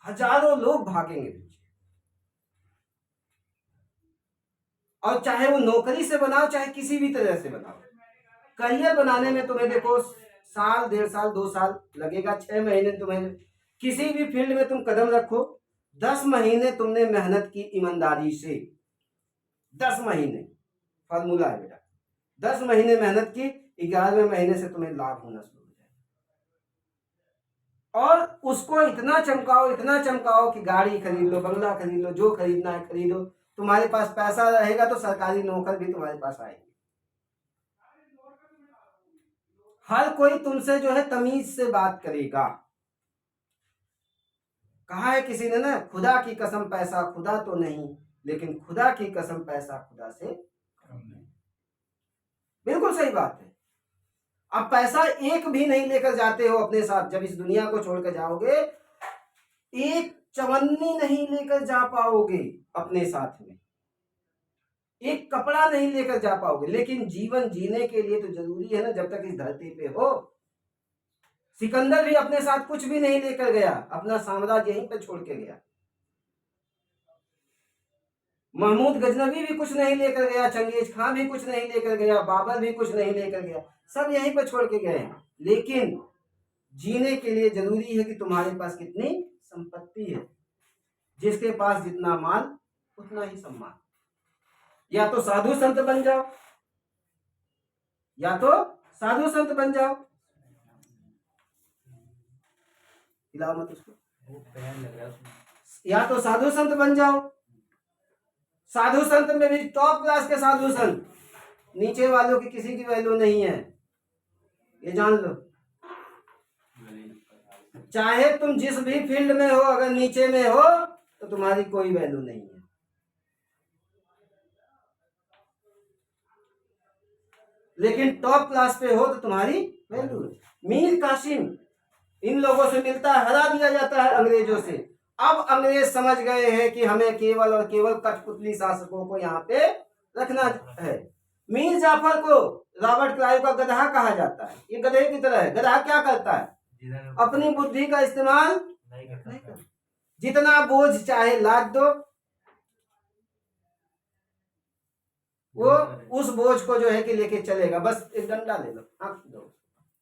हजारों लोग भागेंगे पीछे। और चाहे वो नौकरी से बनाओ, चाहे किसी भी तरह से बनाओ, करियर बनाने में तुम्हें देखो साल, 1.5 साल, 2 साल लगेगा, 6 महीने तुम्हें किसी भी फील्ड में तुम कदम रखो, 10 महीने तुमने मेहनत की ईमानदारी से, 10 महीने फॉर्मूला है बेटा, 10 महीने मेहनत की, 11वें महीने से तुम्हें लाभ होना शुरू हो जाएगा। और उसको इतना चमकाओ, इतना चमकाओ कि गाड़ी खरीद लो, बंगला खरीद लो, जो खरीदना है खरीदो, तुम्हारे पास पैसा रहेगा तो सरकारी नौकर भी तुम्हारे पास आएंगे। हर कोई तुमसे जो है तमीज से बात करेगा। कहा है किसी ने ना, खुदा की कसम पैसा खुदा तो नहीं, लेकिन खुदा की कसम पैसा खुदा से कम नहीं। बिल्कुल सही बात है। अब पैसा एक भी नहीं लेकर जाते हो अपने साथ, जब इस दुनिया को छोड़कर जाओगे, एक चवन्नी नहीं लेकर जा पाओगे अपने साथ में, एक कपड़ा नहीं लेकर जा पाओगे, लेकिन जीवन जीने के लिए तो जरूरी है ना, जब तक इस धरती पे हो। सिकंदर भी अपने साथ कुछ भी नहीं लेकर गया, अपना साम्राज्य यहीं पर छोड़ के गया। महमूद गजनवी भी कुछ नहीं लेकर गया, चंगेज खान भी कुछ नहीं लेकर गया, बाबर भी कुछ नहीं लेकर गया, सब यहीं पर छोड़ के गए हैं। लेकिन जीने के लिए जरूरी है कि तुम्हारे पास कितनी संपत्ति है, जिसके पास जितना माल उतना ही सम्मान। या तो साधु संत बन जाओ, या तो साधु संत बन जाओ, हिलाओ मत उसको, वो पैर लग रहा है उसमें। या तो साधु संत बन जाओ। साधु संत में भी टॉप क्लास के साधु संत, नीचे वालों की किसी की वैल्यू नहीं है, ये जान लो। चाहे तुम जिस भी फील्ड में हो, अगर नीचे में हो तो तुम्हारी कोई वैल्यू नहीं है। लेकिन टॉप क्लास पे हो तो तुम्हारी वैल्यू है। मीर कासिम इन लोगों से मिलता है, हरा दिया जाता है अंग्रेजों से। अब अंग्रेज समझ गए हैं कि हमें केवल और केवल कठपुतली शासकों को यहाँ पे रखना है। मीर जाफर को रॉबर्ट क्लाइव का गधा कहा जाता है, ये गधे की तरह है। गधा क्या करता है? अपनी बुद्धि का इस्तेमाल नहीं करता। जितना बोझ चाहे लाद दो, वो उस बोझ को जो है कि लेके चलेगा, बस एक डंडा ले लो, हाँक दो,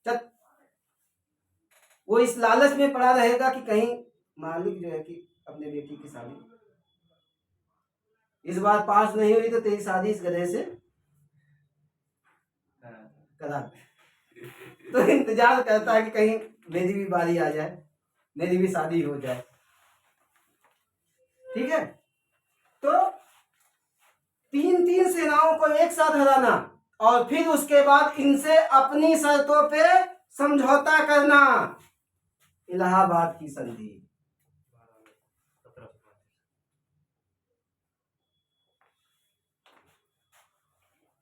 चल। वो इस लालच में पड़ा रहेगा कि कहीं मालिक जो है कि अपने बेटी की शादी इस बार पास नहीं हुई तो तेरी शादी इस गधे से करा दे। तो इंतजार करता है कि कहीं मेरी भी बारी आ जाए, मेरी भी शादी हो जाए। ठीक है, तो तीन तीन सेनाओं को एक साथ हराना और फिर उसके बाद इनसे अपनी शर्तों पे समझौता करना। इलाहाबाद की संधि,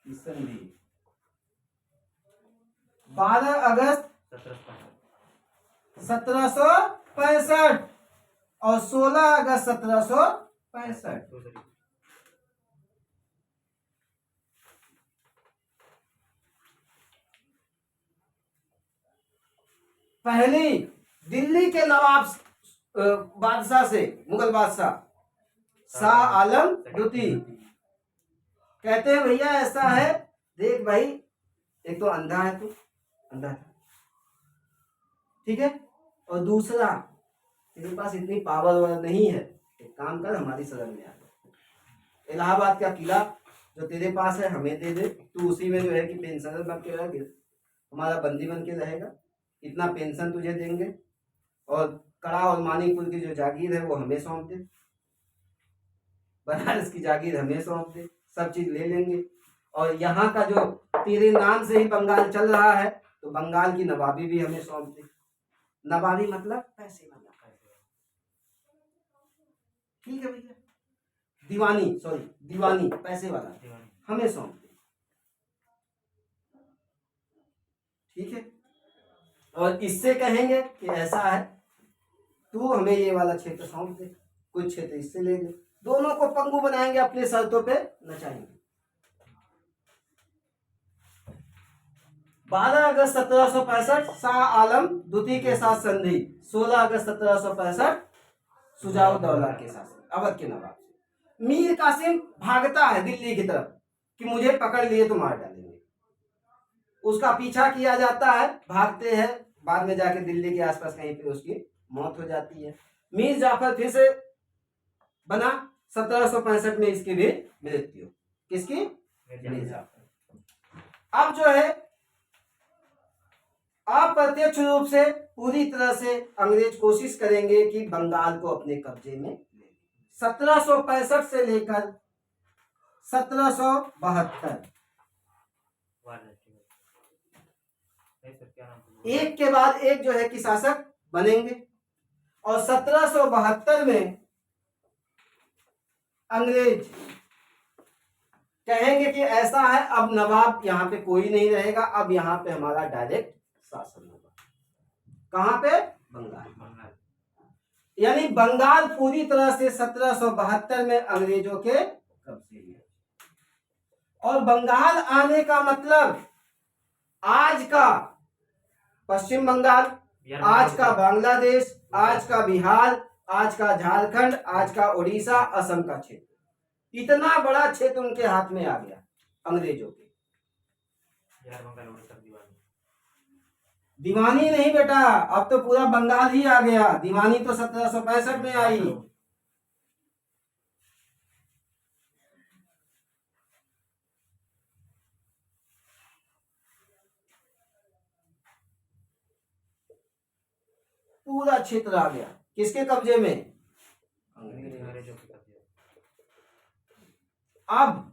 संधि 12 अगस्त 1765 और 16 अगस्त 1765। पहली दिल्ली के नवाब बादशाह से, मुगल बादशाह शाह आलम द्वितीय कहते हैं भैया ऐसा है, देख भाई, एक तो अंधा है, तू अंधा है, ठीक है, और दूसरा तेरे पास इतनी पावर नहीं है, एक काम कर हमारी शरण में आ जा। इलाहाबाद का किला जो तेरे पास है हमें दे दे, तू उसी में जो है कि पेंशनर बन के रह, हमारा बंदी बन के रहेगा, इतना पेंशन तुझे देंगे, और कड़ा और मानीपुर की जो जागीर है वो हमें सौंप दे, बनारस की जागीर हमें सौंप दे, सब चीज ले लेंगे। और यहाँ का जो तेरे नाम से ही बंगाल चल रहा है तो बंगाल की नवाबी भी हमें सौंप दे। नवाबी मतलब पैसे वाला, ठीक है भैया, दीवानी, सॉरी दीवानी, पैसे वाला हमें सौंप दे, ठीक है। और इससे कहेंगे कि ऐसा है, तू हमें ये वाला क्षेत्र सौंप दे, कुछ क्षेत्र इससे ले ले, दोनों को पंगु बनाएंगे, अपने शर्तों पे नचाएंगे। 12 अगस्त 1765 शाह आलम द्वितीय के साथ संधि, 16 अगस्त 1765 सुजाउद्दौला के साथ, अवध के नवाब से। मीर कासिम भागता है दिल्ली की तरफ कि मुझे पकड़ लिए तो मार डालेंगे, उसका पीछा किया जाता है, भागते हैं, बाद में जाके दिल्ली के आसपास कहीं पे उसकी मौत हो जाती है। मीर जाफर फिर से बना, 1765 में इसकी भी मृत्यु, किसकी? मीर जाफर। अब जो है अप्रत्यक्ष रूप से पूरी तरह से अंग्रेज कोशिश करेंगे कि बंगाल को अपने कब्जे में ले। 1765 से लेकर 1772 एक के बाद एक जो है कि शासक बनेंगे, और 1772 में अंग्रेज कहेंगे कि ऐसा है, अब नवाब यहाँ पे कोई नहीं रहेगा, अब यहाँ पे हमारा डायरेक्ट शासन होगा। कहाँ पे? बंगाल। यानी बंगाल पूरी तरह से 1772 में अंग्रेजों के कब्जे में। और बंगाल आने का मतलब आज का पश्चिम बंगाल, आज का बांग्लादेश, आज का बिहार, आज का झारखंड, आज का उड़ीसा, असम का क्षेत्र, इतना बड़ा क्षेत्र उनके हाथ में आ गया अंग्रेजों के। दीवानी नहीं बेटा, अब तो पूरा बंगाल ही आ गया, दीवानी तो 1765 में आई। पूरा क्षेत्र आ गया किसके कब्जे में? अंग्रेजों के कब्जे। अब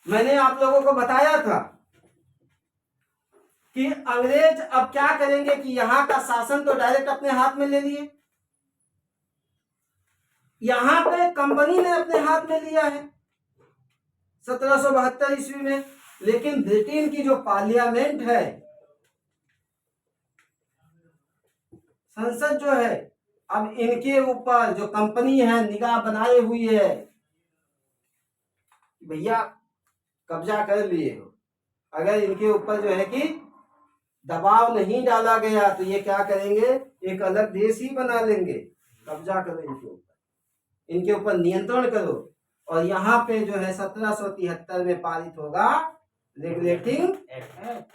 मैंने आप लोगों को बताया था कि अंग्रेज अब क्या करेंगे कि यहां का शासन तो डायरेक्ट अपने हाथ में ले लिए, यहां पे कंपनी ने अपने हाथ में लिया है 1772 ईस्वी में। लेकिन ब्रिटेन की जो पार्लियामेंट है, संसद जो है, अब इनके ऊपर जो कंपनी है निगाह बनाए हुई है, भैया कब्जा कर लिए हो। अगर इनके ऊपर जो है कि दबाव नहीं डाला गया तो ये क्या करेंगे, एक अलग देश ही बना लेंगे। कब्जा करो इनके ऊपर नियंत्रण करो। और यहाँ पे जो है 1773 में पारित होगा रेगुलेटिंग एक्ट।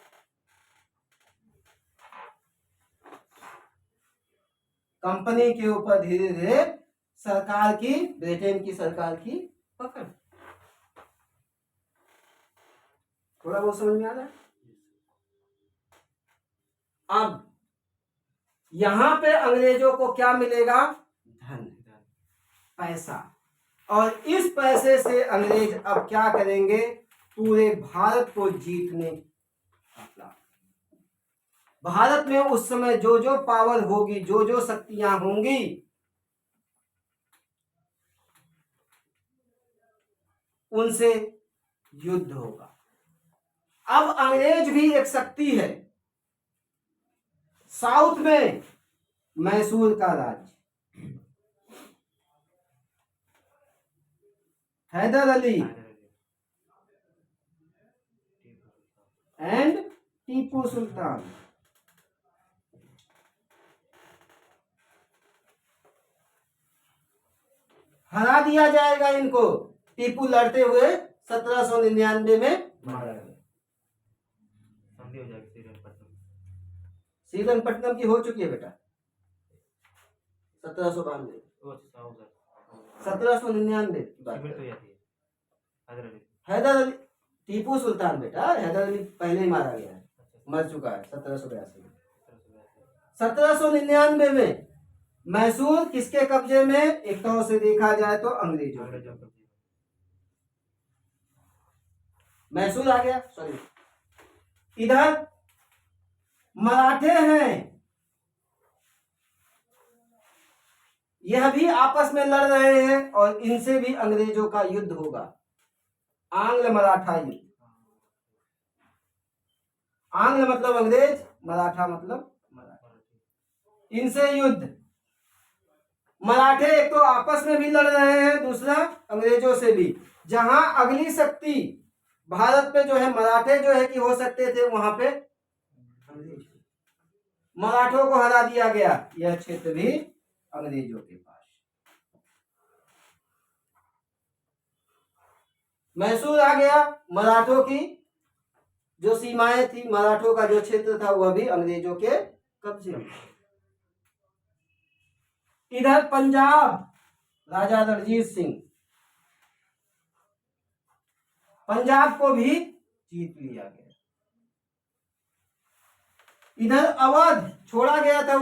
कंपनी के ऊपर धीरे धीरे सरकार की, ब्रिटेन की सरकार की पकड़। थोड़ा बहुत समझ में आ रहा है? अब यहां पे अंग्रेजों को क्या मिलेगा? धन, पैसा। और इस पैसे से अंग्रेज अब क्या करेंगे? पूरे भारत को जीतने का प्लान। भारत में उस समय जो जो पावर होगी, जो जो शक्तियां होंगी, उनसे युद्ध होगा। अब अंग्रेज भी एक शक्ति है। साउथ में मैसूर का राज्य, हैदर अली एंड टीपू सुल्तान। हरा दिया जाएगा इनको। टीपू लड़ते हुए 1799 में मारा गया। संधि हो जाएगी श्रीरंगपट्टनम। श्रीरंगपट्टनम की हो चुकी है बेटा 1792। तो अच्छा होगा 1799 की बात शिविर कर। तो जाती है हैदर अली। हैदर अली, टीपू सुल्तान बेटा, हैदर अली पहले ही मारा गया है, मर चुका है 1782 में। 1799 में मैसूर किसके कब्जे में? एक तरह से देखा जाए तो अंग्रेजों के। मैसूर आ गया। सॉरी, इधर मराठे हैं, यह भी आपस में लड़ रहे हैं और इनसे भी अंग्रेजों का युद्ध होगा। आंग्ल मराठा युद्ध। आंग्ल मतलब अंग्रेज, मराठा मतलब मराठी। इनसे युद्ध। मराठे एक तो आपस में भी लड़ रहे हैं, दूसरा अंग्रेजों से भी। जहां अगली शक्ति भारत पे जो है, मराठे जो है कि हो सकते थे, वहां पे अंग्रेज, मराठों को हरा दिया गया। यह क्षेत्र भी अंग्रेजों के पास। मैसूर आ गया। मराठों की जो सीमाएं थी, मराठों का जो क्षेत्र था, वह भी अंग्रेजों के कब्जे में। इधर पंजाब, राजा रणजीत सिंह, पंजाब को भी जीत लिया गया। इधर अवध छोड़ा गया था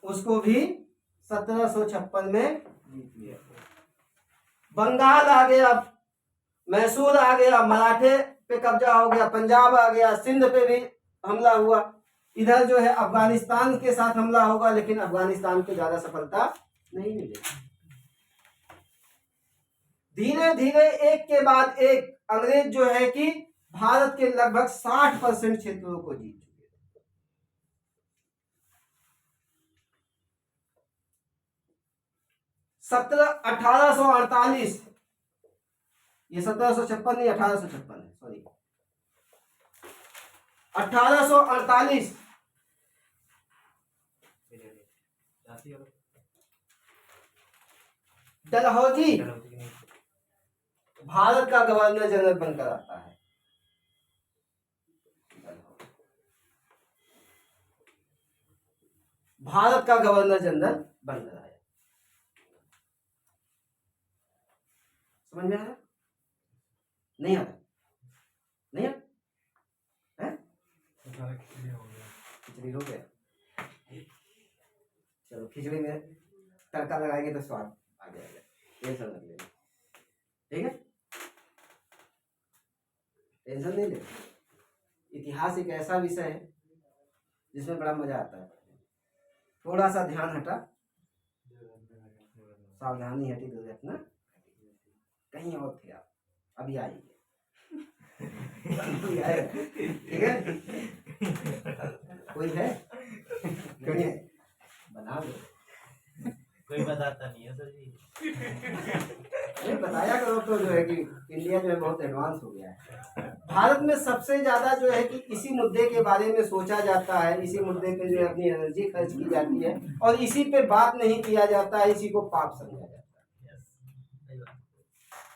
उसको भी 1756 में जीत लिया। बंगाल आ गया, मैसूर आ गया, मराठे पे कब्जा हो गया, पंजाब आ गया, सिंध पे भी हमला हुआ। इधर जो है अफगानिस्तान के साथ हमला होगा, लेकिन अफगानिस्तान को ज्यादा सफलता नहीं मिलेगी। धीरे धीरे एक के बाद एक अंग्रेज जो है कि भारत के लगभग 60% क्षेत्रों को जीत चुके। 1848, ये 1756 नहीं, 1856 है, सॉरी 1848 डलहौजी भारत का गवर्नर जनरल बनकर आता है। भारत का गवर्नर जनरल बनकर आया। समझ में आया? नहीं आता? नहीं आता? खिचड़ी हो गया। चलो खिचड़ी में तड़का लगाएंगे तो स्वाद आ जाएगा, टेंशन मत लेना, ठीक है, टेंशन नहीं ले। इतिहास एक ऐसा विषय है जिसमें बड़ा मजा आता है। थोड़ा सा ध्यान हटा, सावधानी हटी, दुर्घटना कहीं और थे आप, अभी आइए। ठीक है, कोई है? नहीं है, बना दो। कोई बताता नहीं है सर जी। नहीं बताया करो तो जो है कि इंडिया जो है बहुत एडवांस हो गया है। भारत में सबसे ज्यादा जो है कि इसी मुद्दे के बारे में सोचा जाता है, इसी मुद्दे पे जो है अपनी एनर्जी खर्च की जाती है, और इसी पे बात नहीं किया जाता है, इसी को पाप समझा जाता है।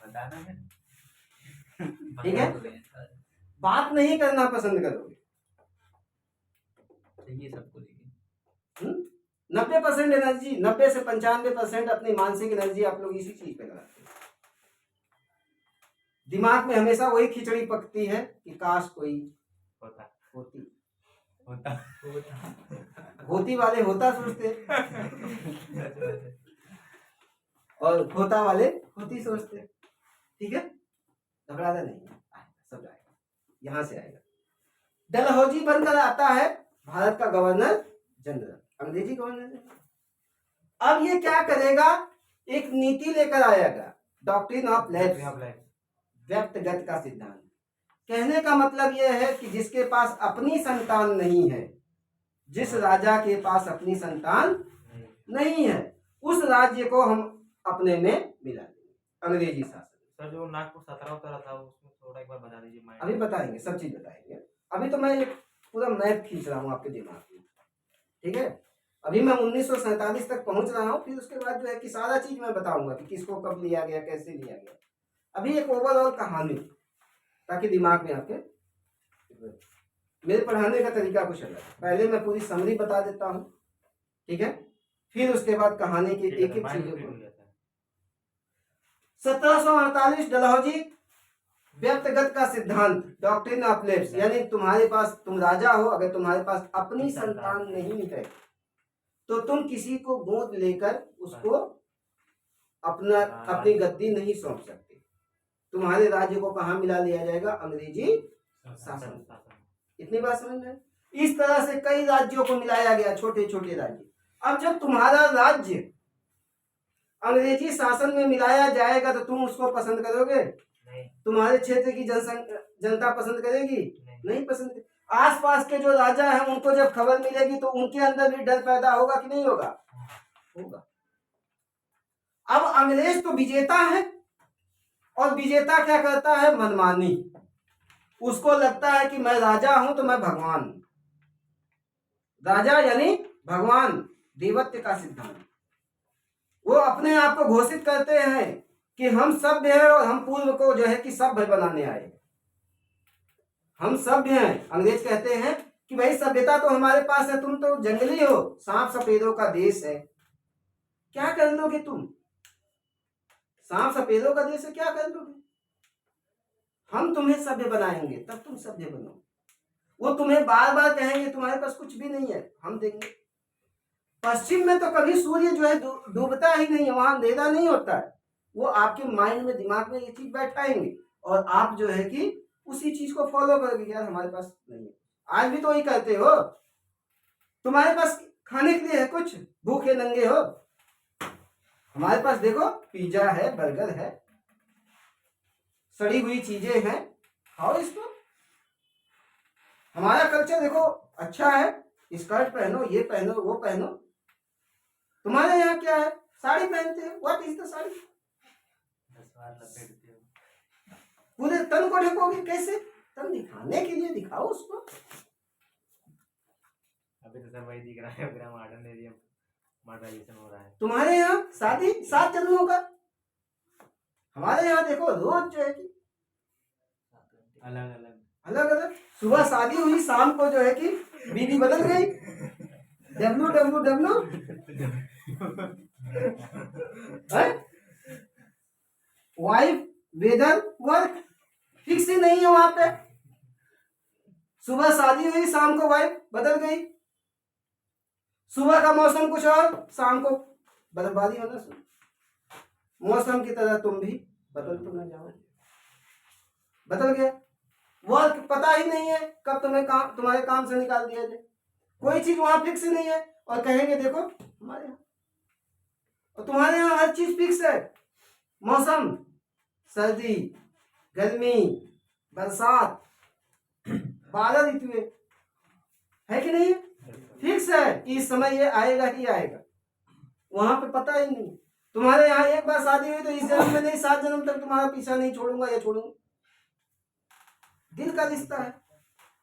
बताना है, ठीक है, बात नहीं करना पसंद करोगे। चाहिए सबको, लेकिन 90% एनर्जी, 90 से 95% अपनी मानसिक एनर्जी आप लोग इसी चीज पे लगाते हैं। दिमाग में हमेशा वही खिचड़ी पकती है कि काश कोई होता होती, होता होती वाले होता सोचते और खोता वाले होती सोचते। ठीक है, घबराना नहीं है, सब आएगा, यहां से आएगा। डलहौजी बनकर आता है भारत का गवर्नर जनरल, अंग्रेजी गवर्नर जनरल। अब ये क्या करेगा, एक नीति लेकर आएगा, डॉक्ट्रिन ऑफ लैप्स, व्यक्तिगत का सिद्धांत। कहने का मतलब यह है कि जिसके पास अपनी संतान नहीं है, जिस राजा के पास अपनी संतान नहीं है, उस राज्य को हम अपने में मिला देंगे, अंग्रेजी शासन। सर जो नागपुर 17 उतरा था उसमें थोड़ा एक बार बता दीजिए। अभी बताएंगे, सब चीज बताएंगे। अभी तो मैं एक पूरा मैप खींच रहा हूँ आपके दिमाग में, ठीक है। अभी मैं 1947 तक पहुंच रहा हूँ, फिर उसके बाद जो है कि सारा चीज मैं बताऊंगा कि किसको कब लिया गया, कैसे लिया गया। अभी एक ओवरऑल कहानी, ताकि दिमाग में आपके, मेरे पढ़ाने का तरीका कुछ अलग है। पहले मैं पूरी समरी बता देता हूँ, ठीक है, फिर उसके बाद कहानी की एक एक चीजों को। 1748 डलहौजी, व्यक्तिगत का सिद्धांत, डॉक्ट्रिन ऑफ लैप्स, यानी तुम्हारे पास, तुम राजा हो, अगर तुम्हारे पास अपनी संतान नहीं है तो तुम किसी को गोद लेकर उसको अपनी गद्दी नहीं सौंप सकते। तुम्हारे राज्य को कहाँ मिला लिया जाएगा, अंग्रेजी शासन। इतनी बात समझ में? इस तरह से कई राज्यों को मिलाया गया, छोटे छोटे राज्य। अब जब तुम्हारा राज्य अंग्रेजी शासन में मिलाया जाएगा तो तुम उसको पसंद करोगे? नहीं। तुम्हारे क्षेत्र की जनता पसंद करेगी? नहीं पसंद। आसपास के जो राजा हैं उनको जब खबर मिलेगी तो उनके अंदर भी डर पैदा होगा कि नहीं होगा? होगा। अब अंग्रेज तो विजेता है, और विजेता क्या करता है, मनमानी। उसको लगता है कि मैं राजा हूं तो मैं भगवान, राजा यानी भगवान, देवत्व का सिद्धांत। वो अपने आप को घोषित करते हैं कि हम सभ्य हैं और हम पूर्व को जो है कि सभ्य बनाने आए, हम सभ्य हैं। अंग्रेज कहते हैं कि भाई सभ्यता तो हमारे पास है, तुम तो जंगली हो, सांप सफेदों का देश है, क्या कर लोगे तुम? सांप सफेदों का देश है, क्या कर लोगे? हम तुम्हें सभ्य बनाएंगे, तब तुम सभ्य बनो। वो तुम्हें बार बार कहेंगे तुम्हारे पास कुछ भी नहीं है, हम देंगे। पश्चिम में तो कभी सूर्य जो है डूबता ही नहीं है, वहां अंधेरा नहीं होता है। वो आपके माइंड में, दिमाग में ये चीज बैठाएंगे और आप जो है कि उसी चीज को फॉलो करोगे। यार हमारे पास नहीं है, आज भी तो वही करते हो। तुम्हारे पास खाने के लिए है कुछ, भूखे नंगे हो? हमारे पास देखो पिज्जा है, बर्गर है, सड़ी हुई चीजें हैं, खाओ इसको। हमारा कल्चर देखो अच्छा है, स्कर्ट पहनो, ये पहनो, वो पहनो। तुम्हारे यहाँ क्या है, साड़ी पहनते हैं। What is the sari? पूरे तन को ढकोगे कैसे? तन दिखाने के लिए दिखाओ उसको। अभी तो सर वही दिख रहा है, पूरा मॉडर्न एरिया मॉडर्नाइजेशन हो रहा है। तुम्हारे यहाँ शादी 7 जन्मों का, हमारे यहाँ देखो रोज जो है कि अलग अलग अलग अलग। सुबह शादी हुई, शाम को जो है कि बीवी बदल गई। WWW wife, weather, work fix ही नहीं है वहां पे। सुबह शादी हुई, शाम को वाइफ बदल गई, सुबह का मौसम कुछ और, शाम को बर्फबारी होना शुरू। मौसम की तरह तुम भी बदल तो न जाओ। बदल गया, वो पता ही नहीं है कब तुम्हारे काम से निकाल दिया जाए। कोई चीज वहां फिक्स नहीं है और कहेंगे देखो हमारे यहाँ, और तुम्हारे यहाँ हर चीज फिक्स है। मौसम, सर्दी, गर्मी, बरसात, 12 ऋतु है कि नहीं? फिक्स है कि इस समय ये आएगा ही आएगा। वहां पे पता ही नहीं। तुम्हारे यहाँ एक बार शादी हुई तो इस जन्म में नहीं, 7 जन्म तक तुम्हारा पीछा नहीं छोड़ूंगा या छोड़ूंगा। दिल का रिश्ता है।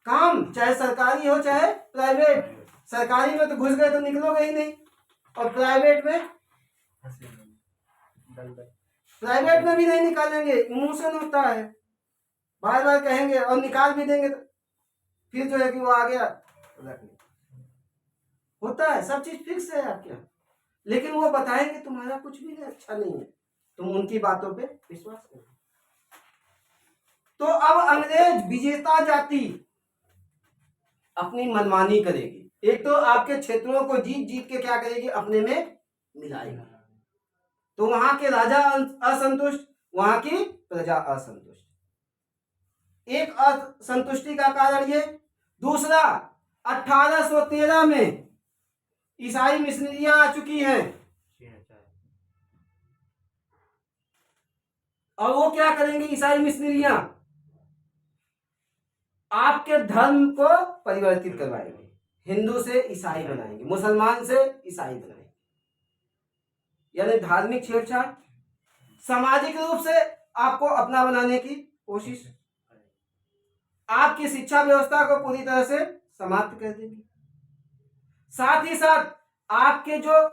काम चाहे सरकारी हो चाहे प्राइवेट, सरकारी में तो घुस गए तो निकलोगे ही नहीं, और प्राइवेट में भी नहीं निकालेंगे। इमोशन होता है, बार बार कहेंगे और निकाल भी देंगे तो फिर जो है कि वो आ गया होता है। सब चीज फिक्स है आपके यहाँ, लेकिन वो बताएंगे तुम्हारा कुछ भी नहीं अच्छा नहीं है, तुम उनकी बातों पे विश्वास करो। तो अब अंग्रेज विजेता जाति अपनी मनमानी करेगी। एक तो आपके क्षेत्रों को जीत जीत के क्या करेगी, अपने में मिलाएगी। तो वहां के राजा असंतुष्ट, वहां की प्रजा असंतुष्ट। एक असंतुष्टि का कारण ये। दूसरा, 1813 में ईसाई मिशनरियां आ चुकी हैं, और वो क्या करेंगे ईसाई मिशनरियां, आपके धर्म को परिवर्तित करवाएंगे। हिंदू से ईसाई बनाएंगे, मुसलमान से ईसाई बनाएंगे। यानी धार्मिक छेड़छाड़, सामाजिक रूप से आपको अपना बनाने की कोशिश, आपकी शिक्षा व्यवस्था को पूरी तरह से समाप्त कर देंगे। साथ ही साथ आपके जो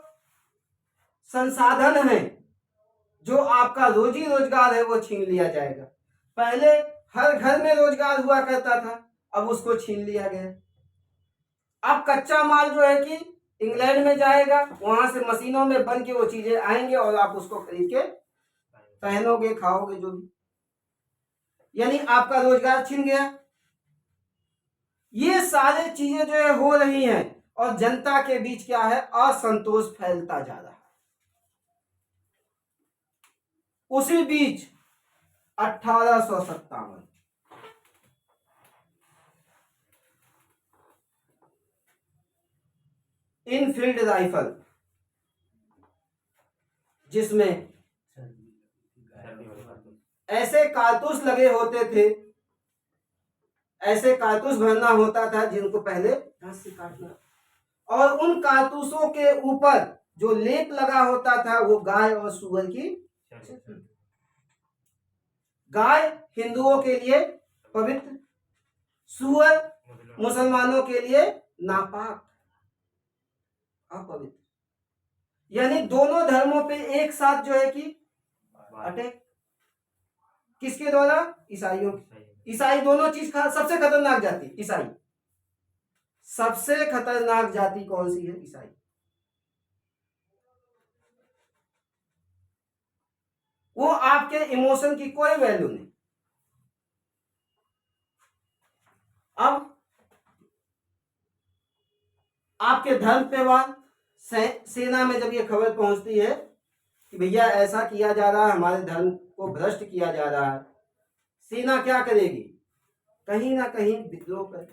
संसाधन हैं, जो आपका रोजी रोजगार है, वो छीन लिया जाएगा। पहले हर घर में रोजगार हुआ करता था, अब उसको छीन लिया गया। अब कच्चा माल जो है कि इंग्लैंड में जाएगा, वहां से मशीनों में बन के वो चीजें आएंगे और आप उसको खरीद के पहनोगे, खाओगे, जो भी। यानी आपका रोजगार छिन गया। ये सारे चीजें जो है हो रही हैं, और जनता के बीच क्या है, असंतोष फैलता जा रहा है। उसी बीच 1857 इनफील्ड राइफल, जिसमें ऐसे कारतूस लगे होते थे, ऐसे कारतूस भरना होता था जिनको पहले घास से काटना, और उन कारतूसों के ऊपर जो लेप लगा होता था वो गाय और सूअर की। गाय हिंदुओं के लिए पवित्र, सूअर मुसलमानों के लिए नापाक, अपवित्र। यानी दोनों धर्मों पे एक साथ जो है कि अटैक, किसके द्वारा, ईसाइयों। ईसाई दोनों चीज सबसे खतरनाक जाति ईसाई। सबसे खतरनाक जाति कौन सी है, ईसाई। वो आपके इमोशन की कोई वैल्यू नहीं। अब आपके धर्म पे वार, सेना में जब ये खबर पहुंचती है कि भैया ऐसा किया जा रहा है, हमारे धर्म को भ्रष्ट किया जा रहा है, सेना क्या करेगी, कहीं ना कहीं विद्रोह कर।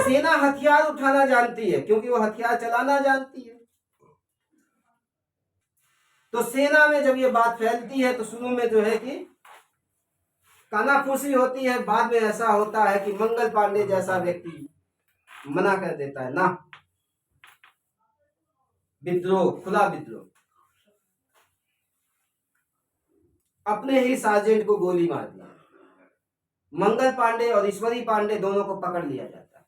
सेना हथियार उठाना जानती है, क्योंकि वो हथियार चलाना जानती है। तो सेना में जब ये बात फैलती है तो शुरू में जो है कि कानाफूसी होती है, बाद में ऐसा होता है कि मंगल पांडे जैसा व्यक्ति मना कर देता है, ना विद्रोह, खुला विद्रोह। अपने ही सार्जेंट को गोली मार दी। मंगल पांडे और ईश्वरी पांडे दोनों को पकड़ लिया जाता है,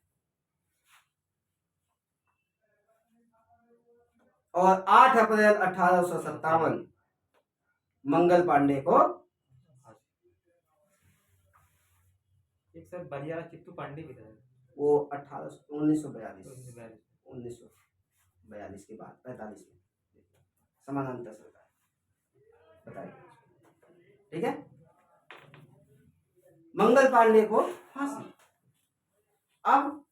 और 8 अप्रैल 1857 मंगल पांडे को, एक सर बलियारा चित्तू पांडे की तरह, वो 1942 के बाद 45 में समानांतर सरकार, बताइए, ठीक है। मंगल पांडे को फांसी। अब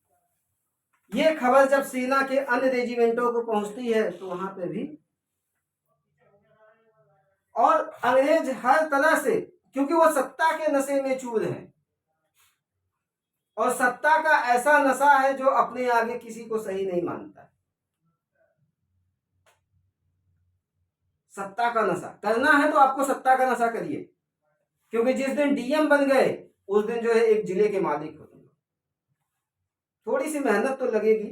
ये खबर जब सेना के अन्य रेजिमेंटों को पहुंचती है तो वहां पे भी, और अंग्रेज हर तरह से, क्योंकि वो सत्ता के नशे में चूर हैं, और सत्ता का ऐसा नशा है जो अपने आगे किसी को सही नहीं मानता। सत्ता का नशा करना है तो आपको सत्ता का नशा करिए, क्योंकि जिस दिन डीएम बन गए उस दिन जो है एक जिले के मालिक हो। थोड़ी सी मेहनत तो लगेगी,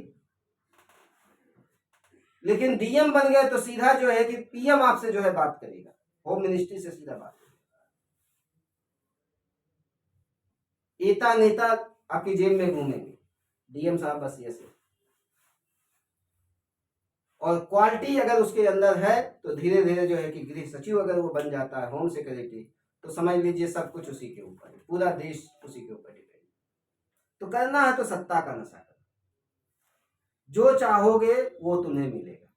लेकिन डीएम बन गए तो सीधा जो है कि पीएम आपसे जो है बात करेगा, होम मिनिस्ट्री से सीधा बात। एता नेता आपकी जेब में घूमेंगे, डीएम साहब बस ये से। और क्वालिटी अगर उसके अंदर है तो धीरे धीरे जो है कि गृह सचिव अगर वो बन जाता है, होम सेक्रेटरी, तो समझ लीजिए सब कुछ उसी के ऊपर है, पूरा देश उसी के ऊपर डिपेंड। तो करना है तो सत्ता का नशा करना, जो चाहोगे वो तुम्हें मिलेगा।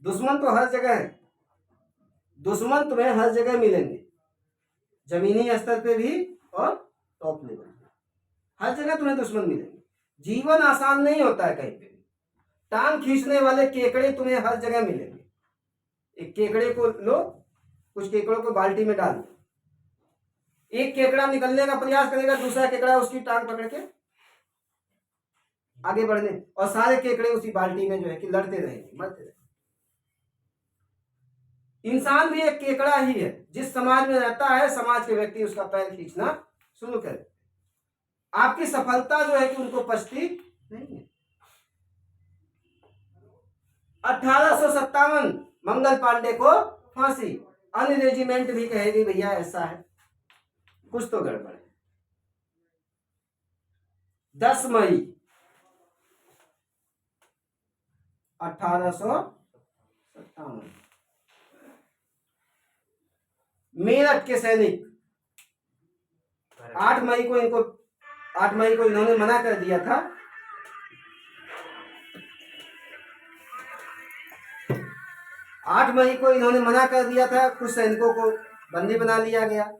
दुश्मन तो हर जगह है, दुश्मन तुम्हें हर जगह मिलेंगे, जमीनी स्तर पे भी और टॉप लेवल पे, हर जगह तुम्हें दुश्मन मिलेंगे। जीवन आसान नहीं होता है कहीं पे भी, टांग खींचने वाले केकड़े तुम्हें हर जगह मिलेंगे। एक केकड़े को लो, कुछ केकड़ों को बाल्टी में डाल दो, एक केकड़ा निकलने का प्रयास करेगा, दूसरा केकड़ा उसकी टांग पकड़ के आगे बढ़ने, और सारे केकड़े उसी बाल्टी में जो है कि लड़ते रहेंगे, मरते रहेंगे। इंसान भी एक केकड़ा ही है, जिस समाज में रहता है समाज के व्यक्ति उसका पैर खींचना शुरू करें। आपकी सफलता जो है कि उनको पछती नहीं है। 1857 मंगल पांडे को फांसी, अन्य रेजिमेंट भी कहेगी भैया ऐसा है, कुछ तो गड़बड़ है। 10 मई 1857 मेरठ के सैनिक 8 मई को इन्होंने मना कर दिया था। 8 मई को इन्होंने मना कर दिया था, कुछ सैनिकों को बंदी बना लिया गया।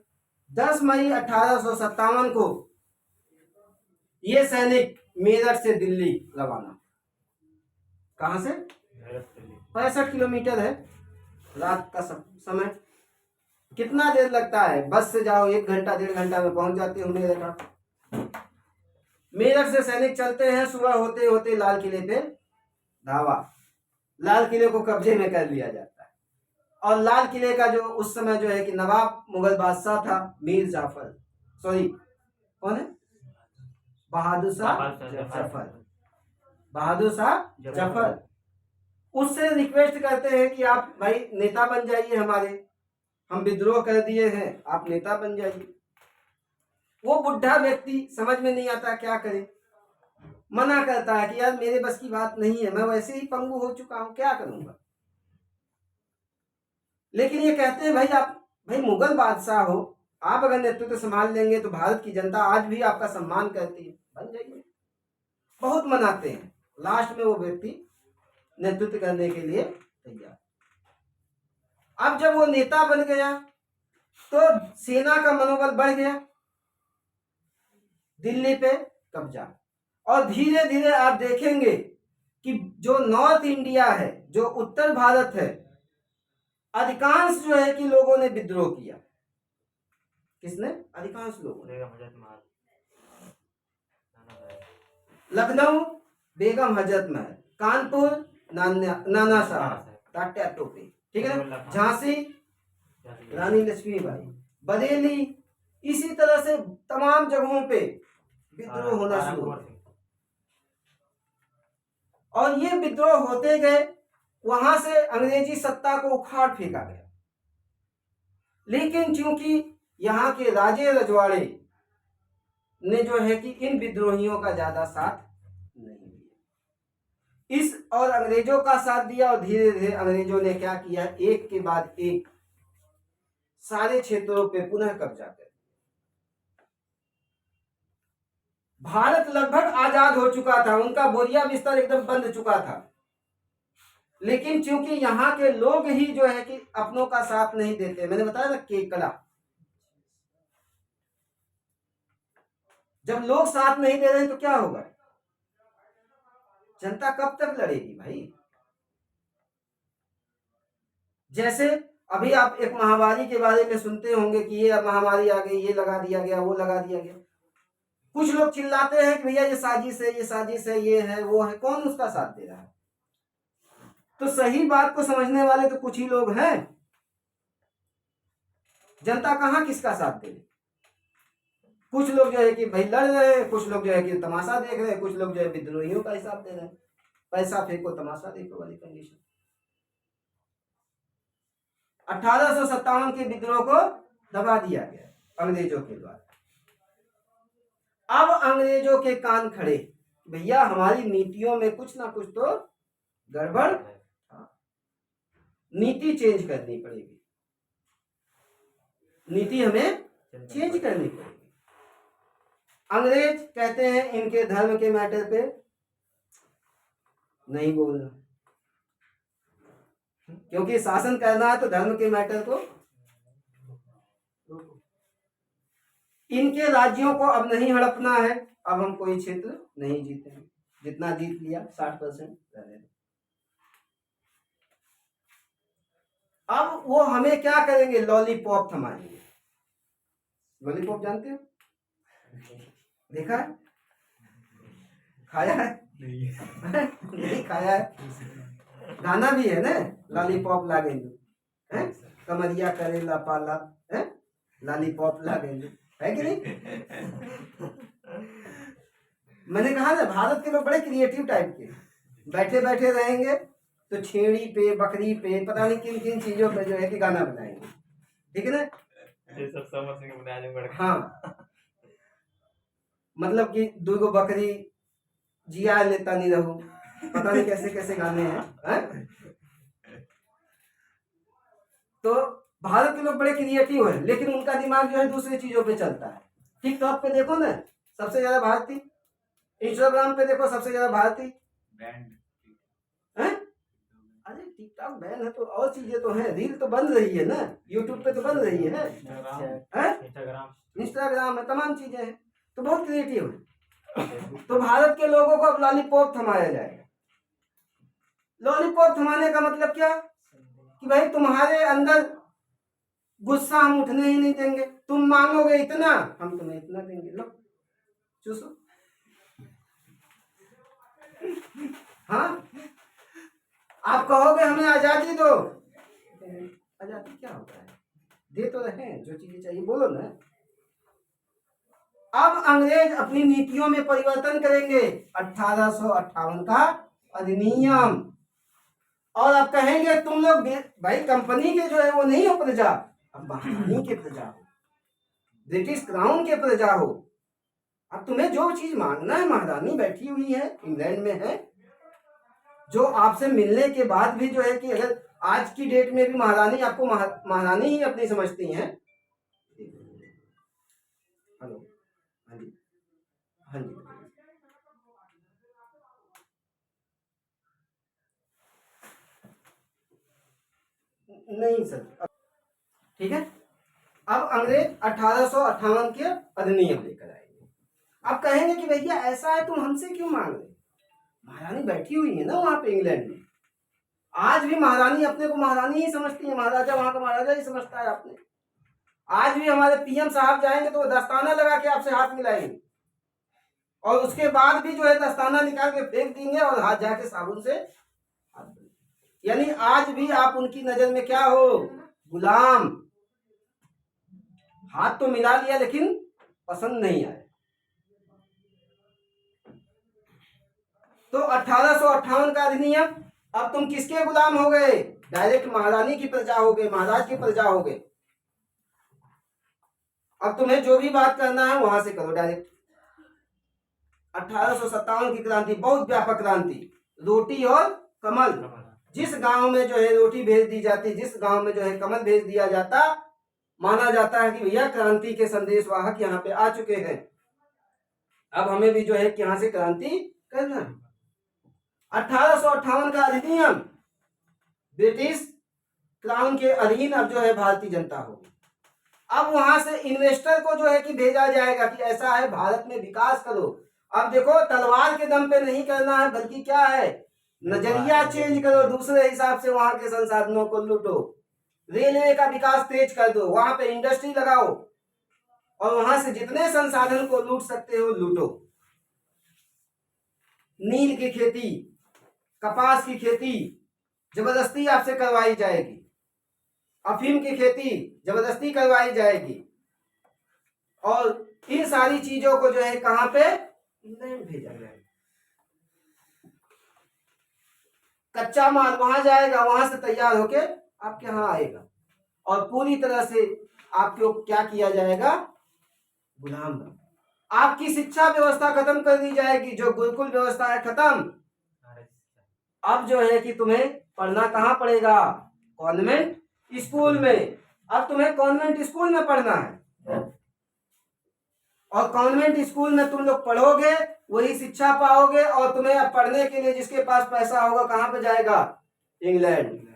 10 मई 1857 को ये सैनिक मेरठ से दिल्ली रवाना। कहां से? 65 किलोमीटर है, रात का समय। कितना देर लगता है? बस से जाओ 1 घंटा 1.5 घंटा में पहुंच जाते हो मेरठ। मेरठ से सैनिक चलते हैं, सुबह होते होते लाल किले पे धावा, लाल किले को कब्जे में कर लिया जाता है। और लाल किले का जो उस समय जो है कि नवाब मुगल बादशाह था मीर जाफर, सॉरी कौन है, बहादुर शाह जफर, बहादुर शाह जफर, उससे रिक्वेस्ट करते हैं कि आप भाई नेता बन जाइए हमारे, हम विद्रोह कर दिए हैं, आप नेता बन जाइए। वो बुढ़ा व्यक्ति समझ में नहीं आता क्या करे, मना करता है कि यार मेरे बस की बात नहीं है, मैं वैसे ही पंगु हो चुका हूं, क्या करूंगा। लेकिन ये कहते हैं भाई आप भाई मुगल बादशाह हो, आप अगर नेतृत्व संभाल लेंगे तो भारत की जनता आज भी आपका सम्मान करती है, बन जाइए। बहुत मनाते हैं, लास्ट में वो व्यक्ति नेतृत्व करने के लिए तैयार। अब जब वो नेता बन गया तो सेना का मनोबल बढ़ गया, दिल्ली पे कब्जा। और धीरे धीरे आप देखेंगे कि जो नॉर्थ इंडिया है, जो उत्तर भारत है, अधिकांश जो है कि लोगों ने विद्रोह किया। किसने? अधिकांश लोगों ने। लखनऊ बेगम हजरत महल, कानपुर नाना साहब, टाटा टोपे, ठीक है ना, झांसी रानी लक्ष्मीबाई, बरेली, इसी तरह से तमाम जगहों पे विद्रोह होना शुरू हुआ। और ये विद्रोह होते गए, वहां से अंग्रेजी सत्ता को उखाड़ फेंका गया। लेकिन चूंकि यहाँ के राजे रजवाड़े ने जो है कि इन विद्रोहियों का ज्यादा साथ नहीं दिया, इस और अंग्रेजों का साथ दिया, और धीरे धीरे अंग्रेजों ने क्या किया, एक के बाद एक सारे क्षेत्रों पे पुनः कब्जा कर। भारत लगभग आजाद हो चुका था, उनका बोरिया बिस्तर एकदम बंद चुका था। लेकिन चूंकि यहाँ के लोग ही जो है कि अपनों का साथ नहीं देते, मैंने बताया ना केकड़ा, जब लोग साथ नहीं दे रहे तो क्या होगा, जनता कब तक लड़ेगी भाई? जैसे अभी आप एक महामारी के बारे में सुनते होंगे कि ये महामारी आ गई, ये लगा दिया गया, वो लगा दिया गया। कुछ लोग चिल्लाते हैं कि भैया ये साजिश है, ये साजिश है, ये है, वो है। कौन उसका साथ दे रहा है? तो सही बात को समझने वाले तो कुछ ही लोग हैं। जनता कहाँ किसका साथ दे? कुछ लोग जो है कि भाई लड़ रहे हैं, कुछ लोग जो है कि तमाशा देख रहे हैं, कुछ लोग जो है विद्रोहियों का हिसाब दे रहे हैं। पैसा फेंको तमाशा देखो वाली कंडीशन। 1857 के विद्रोह को दबा दिया गया अंग्रेजों के द्वारा। अब अंग्रेजों के कान खड़े, भैया हमारी नीतियों में कुछ ना कुछ तो गड़बड़, नीति चेंज करनी पड़ेगी, नीति हमें चेंज करनी पड़ेगी। अंग्रेज कहते हैं इनके धर्म के मैटर पे नहीं बोलना, क्योंकि शासन करना है तो धर्म के मैटर को रोको। इनके राज्यों को अब नहीं हड़पना है, अब हम कोई क्षेत्र नहीं जीतेंगे, जितना जीत लिया 60% रहने दो। अब वो हमें क्या करेंगे? लॉलीपॉप थमाएंगे। लॉलीपॉप जानते हो? देखा है? खाया है? नहीं खाया है। गाना भी है ना, लॉलीपॉप लागेंगे, कमरिया करेला पाला, लॉलीपॉप लागेंगे, है कि नहीं? मैंने कहा ना भारत के लोग बड़े क्रिएटिव टाइप के, बैठे बैठे रहेंगे तो छेड़ी पे, बकरी पे, पता नहीं किन किन चीजों पे जो है कि गाना बनाएंगे, ठीक है ना? ये सब समझ नहीं बना आजमगढ़ का। हाँ, मतलब कि दूगो बकरी जिया लेता नहीं रहूं, पता नहीं कैसे कैसे गाने हैं। तो भारत के लोग बड़े क्रिएटिव हैं, लेकिन उनका दिमाग जो है दूसरी चीजों पे चलता है। टिकटॉक पे देखो ना, सबसे ज्यादा भारतीय, इंस्टाग्राम पे देखो सबसे ज्यादा भारतीय। अरे टिकटॉक बैन है तो और चीजें तो हैं, रील तो बन रही है ना, यूट्यूब पे तो बन रही है ना, इंस्टाग्राम है, तमाम चीजें हैं, तो बहुत क्रिएटिव है। तो भारत के लोगों को अब लॉलीपॉप थमाया जाएगा। लॉलीपॉप थमाने का मतलब क्या? कि भाई तुम्हारे अंदर गुस्सा हम उठने ही नहीं देंगे, तुम मांगोगे इतना, हम तुम्हें इतना देंगे, लो चूसो। हाँ, आप कहोगे हमें आजादी दो, आजादी क्या होता है? दे तो रहे, जो चीजें चाहिए बोलो ना। अब अंग्रेज अपनी नीतियों में परिवर्तन करेंगे, 1858 का अधिनियम, और अब कहेंगे तुम लोग भाई कंपनी के जो है वो नहीं हो प्रजा, अब महारानी के प्रजा हो, ब्रिटिश क्राउन के प्रजा हो। अब तुम्हें जो चीज मांगना है, महारानी बैठी हुई है, इंग्लैंड में है, जो आपसे मिलने के बाद भी जो है कि अगर आज की डेट में भी महारानी आपको महारानी ही अपनी समझती हैं। हेलो, हाँ जी, हाँ जी, नहीं सर, ठीक है। अब अंग्रेज 1858 के अधिनियम लेकर आएंगे। अब कहेंगे कि भैया ऐसा है, तुम हमसे क्यों मांग रहे? महारानी बैठी हुई है ना वहां पे इंग्लैंड में, आज भी महारानी अपने को महारानी ही समझती है, महाराजा वहां का महाराजा ही समझता है आपने। आज भी हमारे पीएम साहब जाएंगे तो वो दस्ताना लगा के आपसे हाथ मिलाएंगे, और उसके बाद भी जो है दस्ताना निकाल के फेंक देंगे और हाथ जाके साबुन से हाथ धोएंगे। यानी आज भी आप उनकी नजर में क्या हो? गुलाम। हाथ तो मिला लिया लेकिन पसंद नहीं आया। तो 1858 का अधिनियम, अब तुम किसके गुलाम हो गए? डायरेक्ट महारानी की प्रजा हो गए, महाराज की प्रजा हो गए। अब तुम्हें जो भी बात करना है वहां से करो डायरेक्ट। 1857 की क्रांति बहुत व्यापक क्रांति, रोटी और कमल। जिस गांव में जो है रोटी भेज दी जाती, जिस गांव में जो है कमल भेज दिया जाता, माना जाता है कि भैया क्रांति के संदेशवाहक यहाँ पे आ चुके हैं, अब हमें भी जो है कि यहाँ से क्रांति करना है। 1858 का अधिनियम, ब्रिटिश क्राउन के अधीन अब जो है भारतीय जनता होगी। अब वहां से इन्वेस्टर को जो है कि भेजा जाएगा कि ऐसा है भारत में विकास करो, अब देखो तलवार के दम पे नहीं करना है, बल्कि क्या है, नजरिया चेंज करो, दूसरे हिसाब से वहां के संसाधनों को लूटो। रेलवे का विकास तेज कर दो, वहां पे इंडस्ट्री लगाओ और वहां से जितने संसाधन को लूट सकते हो लूटो। नील की खेती, कपास की खेती जबरदस्ती आपसे करवाई जाएगी, अफीम की खेती जबरदस्ती करवाई जाएगी, और इन सारी चीजों को जो है कहां पे, इंग्लैंड भेजा जाएगा। कच्चा माल वहां जाएगा, वहां से तैयार होके आपके यहां आएगा, और पूरी तरह से आपको क्या किया जाएगा, गुलाम बना। आपकी शिक्षा व्यवस्था खत्म कर दी जाएगी, जो गुरुकुल व्यवस्था है खत्म। अब जो है कि तुम्हें पढ़ना कहाँ पड़ेगा, कॉन्वेंट स्कूल में। अब तुम्हें कॉन्वेंट स्कूल में पढ़ना है, और कॉन्वेंट स्कूल में तुम लोग पढ़ोगे, वही शिक्षा पाओगे, और तुम्हें अब पढ़ने के लिए जिसके पास पैसा होगा कहां पे जाएगा, इंग्लैंड।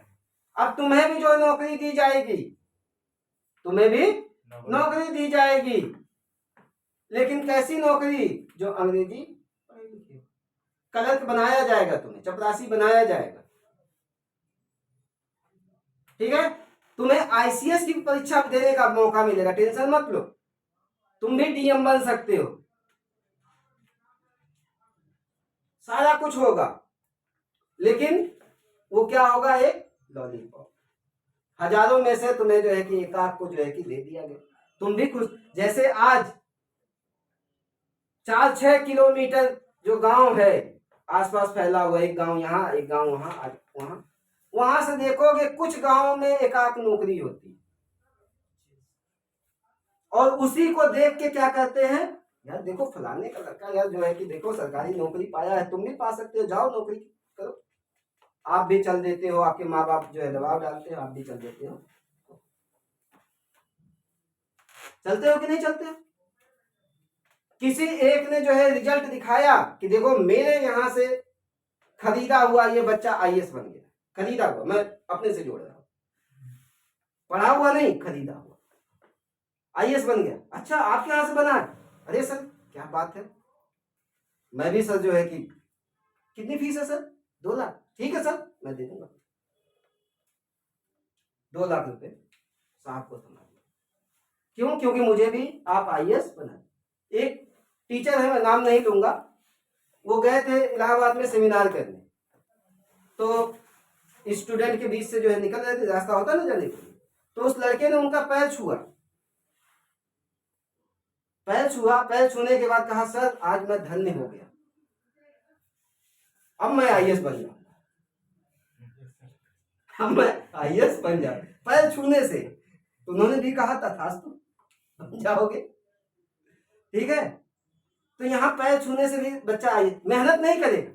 अब तुम्हें भी जो नौकरी दी जाएगी, तुम्हें भी नौकरी दी जाएगी, लेकिन कैसी नौकरी, जो अंग्रेजी पढ़ी लिखी हो। क्लर्क बनाया जाएगा, तुम्हें चपरासी बनाया जाएगा, ठीक है। तुम्हें आईसीएस की परीक्षा देने का मौका मिलेगा, टेंशन मत लो, तुम भी डीएम बन सकते हो, सारा कुछ होगा। लेकिन वो क्या होगा, एक लॉलीपॉप, हजारों में से तुम्हें जो है कि एक आध को जो है कि दे दिया गया, तुम भी खुश। जैसे आज 4-6 किलोमीटर जो गांव है आसपास फैला हुआ, एक गांव यहाँ, एक गांव वहां, वहां वहां से देखोगे कुछ गांवों में एक आध नौकरी होती है, और उसी को देख के क्या कहते हैं, यार देखो फलाने का लड़का यार जो है कि देखो सरकारी नौकरी पाया है, तुम भी पा सकते हो, जाओ नौकरी करो। आप भी चल देते हो, आपके माँ बाप जो है दबाव डालते हो, आप भी चल देते हो। चलते हो कि नहीं चलते हो? किसी एक ने जो है रिजल्ट दिखाया कि देखो मेरे यहां से खरीदा हुआ ये बच्चा आईएएस बन गया, खरीदा हुआ, मैं अपने से जोड़ रहा हूं, पढ़ा हुआ नहीं, खरीदा हुआ आईएएस बन गया। अच्छा आपके यहां से बना है, अरे सर क्या बात है, मैं भी सर जो है कि कितनी फीस है सर, 2 लाख, ठीक है सर मैं दे दूंगा, 2 लाख रुपए साहब को समझ। क्यों? क्योंकि मुझे भी आप आईएएस बना। एक टीचर है, मैं नाम नहीं लूंगा, वो गए थे इलाहाबाद में सेमिनार करने, तो स्टूडेंट के बीच से जो है निकल रहे थे, रास्ता होता ना जाने के लिए, तो उस लड़के ने उनका पैर छुआ, पैर छूने के बाद कहा सर आज मैं धन्य हो गया, अब मैं आईएएस बन जाऊंगा, अब मैं आईएएस बन जाऊंगा पैर छूने से। तो उन्होंने भी कहा तथास्तु बन जाओगे, ठीक है। तो यहाँ पैर छूने से भी बच्चा आईएएस, मेहनत नहीं करेगा,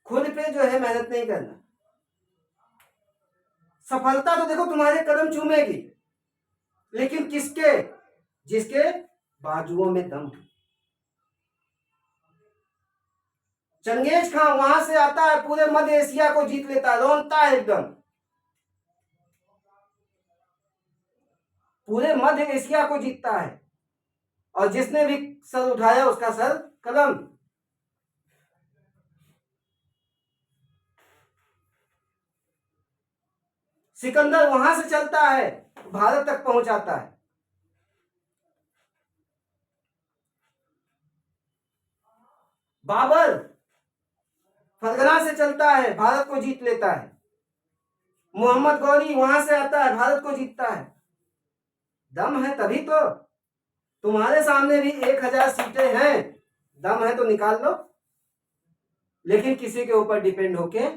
खुद पे जो है मेहनत नहीं करना, सफलता तो देखो तुम्हारे कदम चूमेगी, लेकिन किसके, जिसके बाजुओं में दम है। चंगेज खां वहां से आता है, पूरे मध्य एशिया को जीत लेता है, रोनता है एकदम, पूरे मध्य एशिया को जीतता है, और जिसने भी सर उठाया उसका सर कलम। सिकंदर वहां से चलता है, भारत तक पहुंचाता है। बाबर फरगना से चलता है, भारत को जीत लेता है। मोहम्मद गौरी वहां से आता है, भारत को जीतता है। दम है तभी तो, तुम्हारे सामने भी 1000 सीटें हैं, दम है तो निकाल लो, लेकिन किसी के ऊपर डिपेंड होके,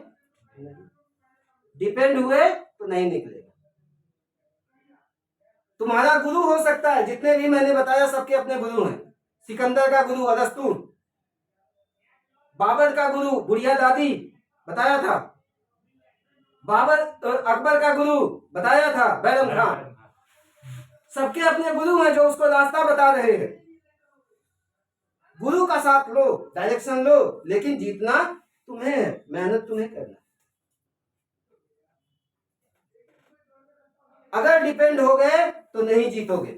डिपेंड हुए तो नहीं निकलेगा। तुम्हारा गुरु हो सकता है, जितने भी मैंने बताया सबके अपने गुरु हैं। सिकंदर का गुरु अरस्तु, बाबर का गुरु बुढ़िया दादी बताया था, बाबर अकबर का गुरु बताया था बैरम खान। सबके अपने गुरु हैं जो उसको रास्ता बता रहे हैं। गुरु का साथ लो, डायरेक्शन लो, लेकिन जीतना तुम्हें है, मेहनत तुम्हें करना। अगर डिपेंड हो गए तो नहीं जीतोगे।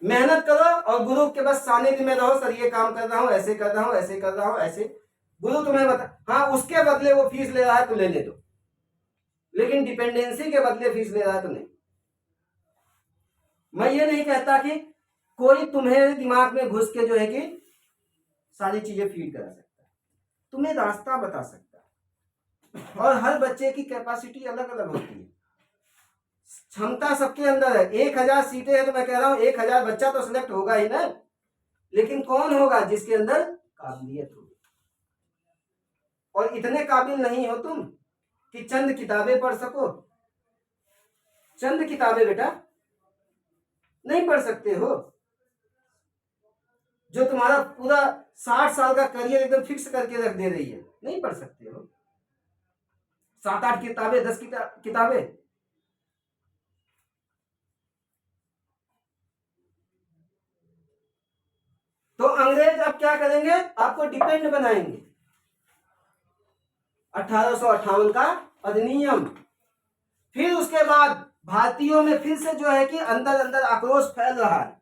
मेहनत करो और गुरु के बस सानिध्य में रहो, सर ये काम कर रहा हूँ, ऐसे कर रहा हूँ, ऐसे कर रहा हूँ, ऐसे गुरु तुम्हें बता, हाँ उसके बदले वो फीस ले रहा है तो ले दो, लेकिन डिपेंडेंसी के बदले फीस ले रहा है तो नहीं। मैं ये नहीं कहता कि कोई तुम्हें दिमाग में घुस के जो है कि सारी चीजें फीड करा सकता है, तुम्हें रास्ता बता सकता है, और हर बच्चे की कैपेसिटी अलग अलग होती है, क्षमता सबके अंदर है। 1000 सीटें हैं तो मैं कह रहा हूं 1000 बच्चा तो सिलेक्ट होगा ही ना, लेकिन कौन होगा? जिसके अंदर काबिलियत होगी। और इतने काबिल नहीं हो तुम कि चंद किताबें पढ़ सको, चंद किताबें बेटा नहीं पढ़ सकते हो, जो तुम्हारा पूरा 60 साल का करियर एकदम फिक्स करके रख दे रही है, नहीं पढ़ सकते हो। 7-8 किताबें, 10 किताबें। तो अंग्रेज अब क्या करेंगे? आपको डिपेंड बनाएंगे। 1858 का अधिनियम, फिर उसके बाद भारतीयों में फिर से जो है कि अंदर अंदर आक्रोश फैल रहा है,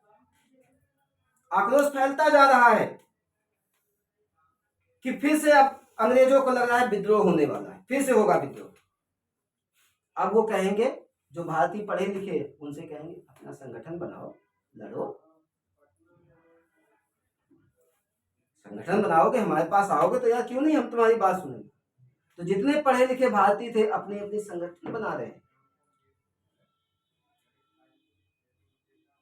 आक्रोश फैलता जा रहा है कि फिर से अब अंग्रेजों को लग रहा है विद्रोह होने वाला है, फिर से होगा विद्रोह। अब वो कहेंगे, जो भारतीय पढ़े लिखे उनसे कहेंगे अपना संगठन बनाओ, लड़ो, संगठन बनाओगे, हमारे पास आओगे तो यार क्यों नहीं हम तुम्हारी बात सुनेंगे। तो जितने पढ़े लिखे भारतीय थे अपने अपने संगठन बना रहे हैं,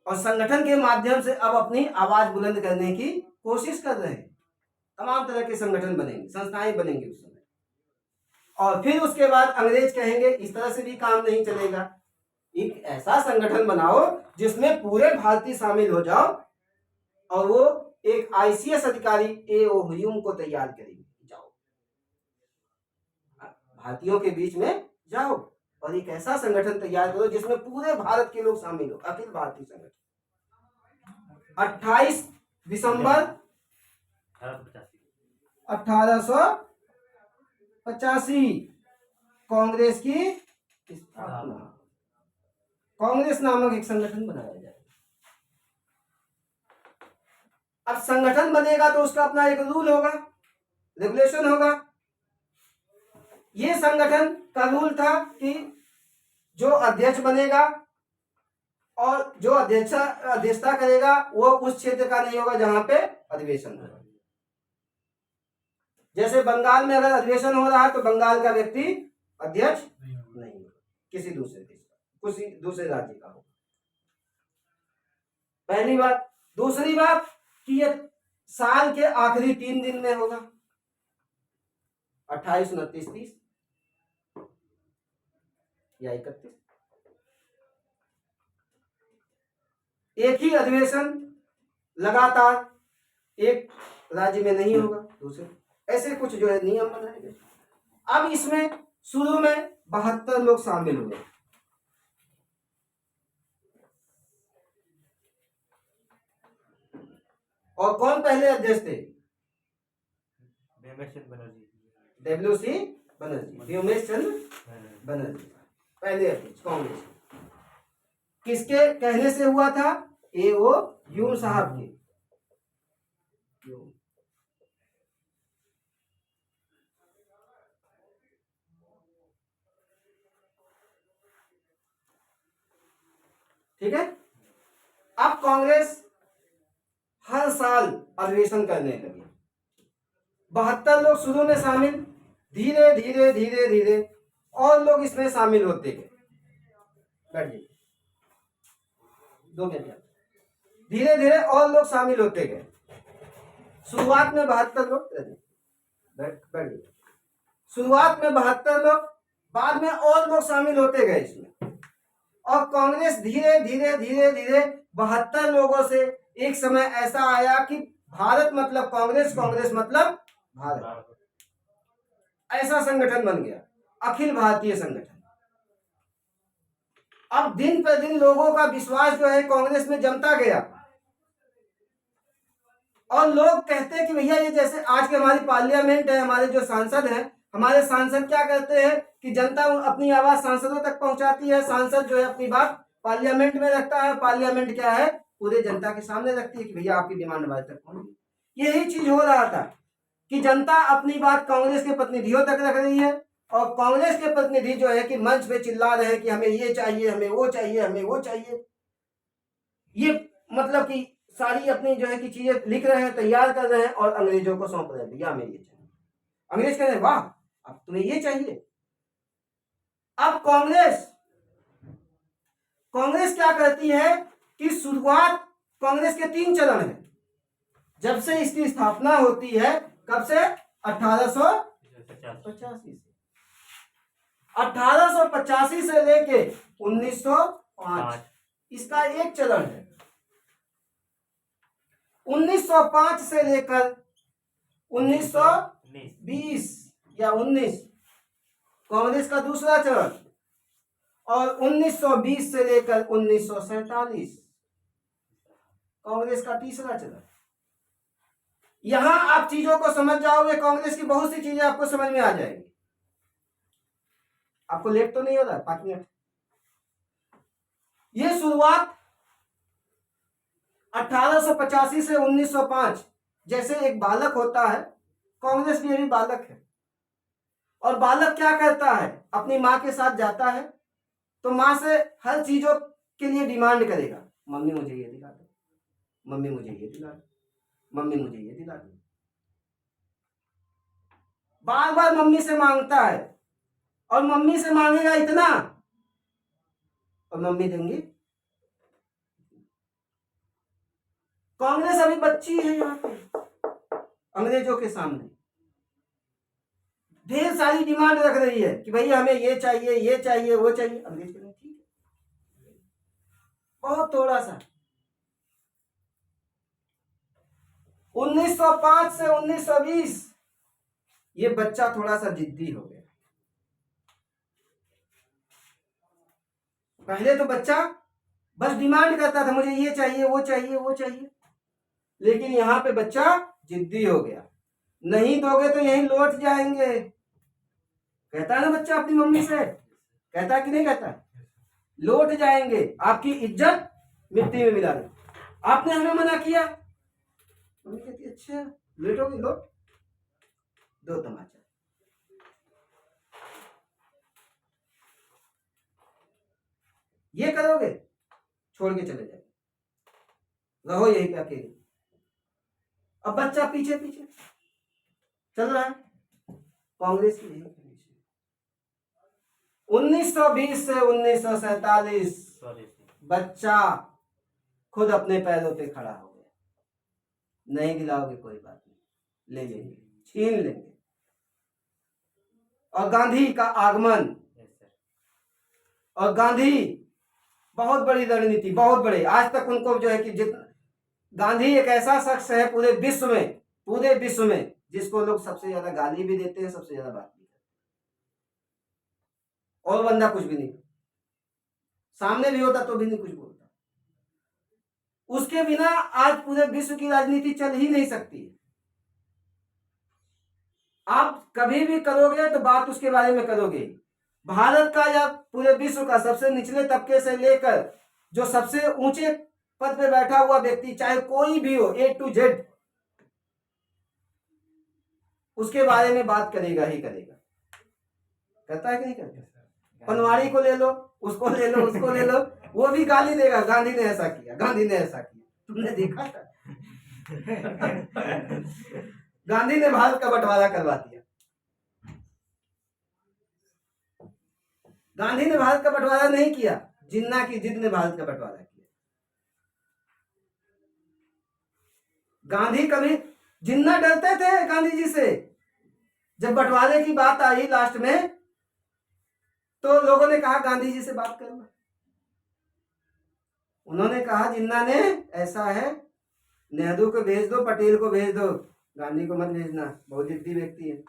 और संगठन के माध्यम से अब अपनी आवाज बुलंद करने की कोशिश कर रहे हैं। तमाम तरह के संगठन बनेंगे, संस्थाएं बनेंगी उस समय। और फिर उसके बाद अंग्रेज कहेंगे इस तरह से भी काम नहीं चलेगा, एक ऐसा संगठन बनाओ जिसमें पूरे भारतीय शामिल हो जाओ, और वो एक आईसीएस अधिकारी ए.ओ. ह्यूम को तैयार करेंगे। जाओ भारतीयों के बीच में जाओ और एक ऐसा संगठन तैयार करो जिसमें पूरे भारत के लोग शामिल हो, अखिल भारतीय संगठन। 28 दिसंबर 1885 कांग्रेस की स्थापना, कांग्रेस नामक एक संगठन बनाया जाए। अब संगठन बनेगा तो उसका अपना एक रूल होगा, रेगुलेशन होगा। ये संगठन का रूल था कि जो अध्यक्ष बनेगा और जो अध्यक्षता करेगा वो उस क्षेत्र का नहीं होगा जहां पे अधिवेशन होगा। जैसे बंगाल में अगर अधिवेशन हो रहा है तो बंगाल का व्यक्ति अध्यक्ष नहीं होगा, किसी दूसरे देश का, किसी दूसरे राज्य का होगा। पहली बात। दूसरी बात कि ये साल के आखिरी 3 दिन में होगा, 28, 29, 30 या 31। एक ही अधिवेशन लगातार एक राज्य में नहीं होगा, दूसरे, ऐसे कुछ जो है नियम बनाए गए। अब इसमें शुरू में 72 लोग शामिल हुए। और कौन पहले अध्यक्ष थे? डब्ल्यू.सी. बनर्जी, व्योमेश चंद्र बनर्जी पहले अध्यक्ष कांग्रेस। किसके कहने से हुआ था? ए.ओ. ह्यूम साहब के। ठीक है। अब कांग्रेस हर साल अधिवेशन करने लगी। 72 लोग शुरू में शामिल, धीरे धीरे धीरे धीरे और लोग इसमें शामिल होते गए। बैठिए 2 मिनट। धीरे धीरे और लोग शामिल होते गए। शुरुआत में 72 लोग, बैठिए, शुरुआत में 72 लोग, बाद में और लोग शामिल होते गए इसमें। और कांग्रेस धीरे धीरे धीरे धीरे 72 लोगों से एक समय ऐसा आया कि भारत मतलब कांग्रेस, कांग्रेस मतलब भारत, ऐसा संगठन बन गया, अखिल भारतीय संगठन। अब दिन पर दिन लोगों का विश्वास जो है कांग्रेस में जमता गया, और लोग कहते हैं कि भैया ये जैसे आज के हमारी पार्लियामेंट है, हमारे जो सांसद हैं, हमारे सांसद क्या कहते हैं कि जनता अपनी आवाज सांसदों तक पहुंचाती है, सांसद जो है अपनी बात पार्लियामेंट में रखता है, पार्लियामेंट क्या है पूरे जनता के सामने रखती है कि भैया आपकी डिमांड हमारे तक पहुंची। यही चीज हो रहा था कि जनता अपनी बात कांग्रेस के प्रतिनिधियों तक रख रही है और कांग्रेस के प्रतिनिधि जो है कि मंच पे चिल्ला रहे हैं कि हमें ये चाहिए, हमें वो चाहिए, हमें वो चाहिए। ये मतलब कि सारी अपनी जो है कि चीजें लिख रहे हैं, तैयार कर रहे हैं और अंग्रेजों को सौंप रहे हैं, भैया हमें ये चाहिए। अंग्रेज कह रहे हैं वाह अब तुम्हें ये चाहिए। अब कांग्रेस क्या करती है कि शुरुआत कांग्रेस के 3 चरण है जब से इसकी स्थापना होती है। कब से? 1885 से। 1885 से लेके 1905 इसका एक चरण है। 1905 से लेकर 1920 या 19 कांग्रेस का दूसरा चरण और 1920 से लेकर 1947 कांग्रेस का तीसरा चरण। यहां आप चीजों को समझ जाओगे, कांग्रेस की बहुत सी चीजें आपको समझ में आ जाएगी। आपको लेट तो नहीं हो रहा? 5 मिनट। ये शुरुआत 1885 से 1905 जैसे एक बालक होता है, कांग्रेस भी अभी बालक है। और बालक क्या करता है? अपनी मां के साथ जाता है तो मां से हर चीजों के लिए डिमांड करेगा, मम्मी मुझे ये दिला दो, मम्मी मुझे ये दिला दो, मम्मी मुझे ये दिला दो। बार बार मम्मी से मांगता है और मम्मी से मांगेगा इतना और मम्मी देंगी। कांग्रेस अभी बच्ची है यहाँ पे अंग्रेजों के सामने, ढेर सारी डिमांड रख रही है कि भैया हमें ये चाहिए, ये चाहिए, वो चाहिए। अंग्रेज कह रहे हैं ठीक है, बहुत थोड़ा सा। 1905 से 1920 ये बच्चा थोड़ा सा जिद्दी हो गया। पहले तो बच्चा बस डिमांड करता था मुझे ये चाहिए, वो चाहिए, वो चाहिए, लेकिन यहां पे बच्चा जिद्दी हो गया। नहीं दोगे तो यहीं लौट जाएंगे, कहता है ना बच्चा अपनी मम्मी से, कहता है कि नहीं कहता है? लौट जाएंगे, आपकी इज्जत मिट्टी में मिला दे। आपने हमें मना किया, मम्मी कहती अच्छा लेटोगे, लो दो तमाचा। ये करोगे छोड़ के चले जाए, रहो यहीं पे अकेले। अब बच्चा पीछे पीछे चल रहा है। कांग्रेस की 1920 से 1947 बच्चा खुद अपने पैरों पे खड़ा हो गया। नहीं दिलाओगे कोई बात नहीं, ले लेंगे, छीन लेंगे। और गांधी का आगमन, और गांधी बहुत बड़ी रणनीति, बहुत बड़े, आज तक उनको जो है कि गांधी एक ऐसा शख्स है पूरे विश्व में जिसको लोग सबसे ज्यादा गाली भी देते हैं, सबसे ज्यादा बात भी करते हैं। और बंदा कुछ भी नहीं, सामने भी होता तो भी नहीं कुछ बोलता। उसके बिना आज पूरे विश्व की राजनीति चल ही नहीं सकती। आप कभी भी करोगे तो बात उसके बारे में करोगे। भारत का या पूरे विश्व का सबसे निचले तबके से लेकर जो सबसे ऊंचे पद पे बैठा हुआ व्यक्ति, चाहे कोई भी हो, A to Z, उसके बारे में बात करेगा ही करेगा। कहता है कि नहीं कहता? पनवाड़ी को ले लो, उसको ले लो, उसको ले लो, वो भी गाली देगा, गांधी ने ऐसा किया, गांधी ने ऐसा किया। तुमने देखा था? गांधी ने भारत का बंटवारा करवा दिया। गांधी ने भारत का बंटवारा नहीं किया, जिन्ना की जिद ने भारत का बंटवारा किया। गांधी कभी, जिन्ना डरते थे गांधी जी से। जब बंटवारे की बात आई लास्ट में तो लोगों ने कहा गांधी जी से बात करना। उन्होंने कहा जिन्ना ने ऐसा है, नेहरू को भेज दो, पटेल को भेज दो, गांधी को मत भेजना, बहुत जिद्दी व्यक्ति है,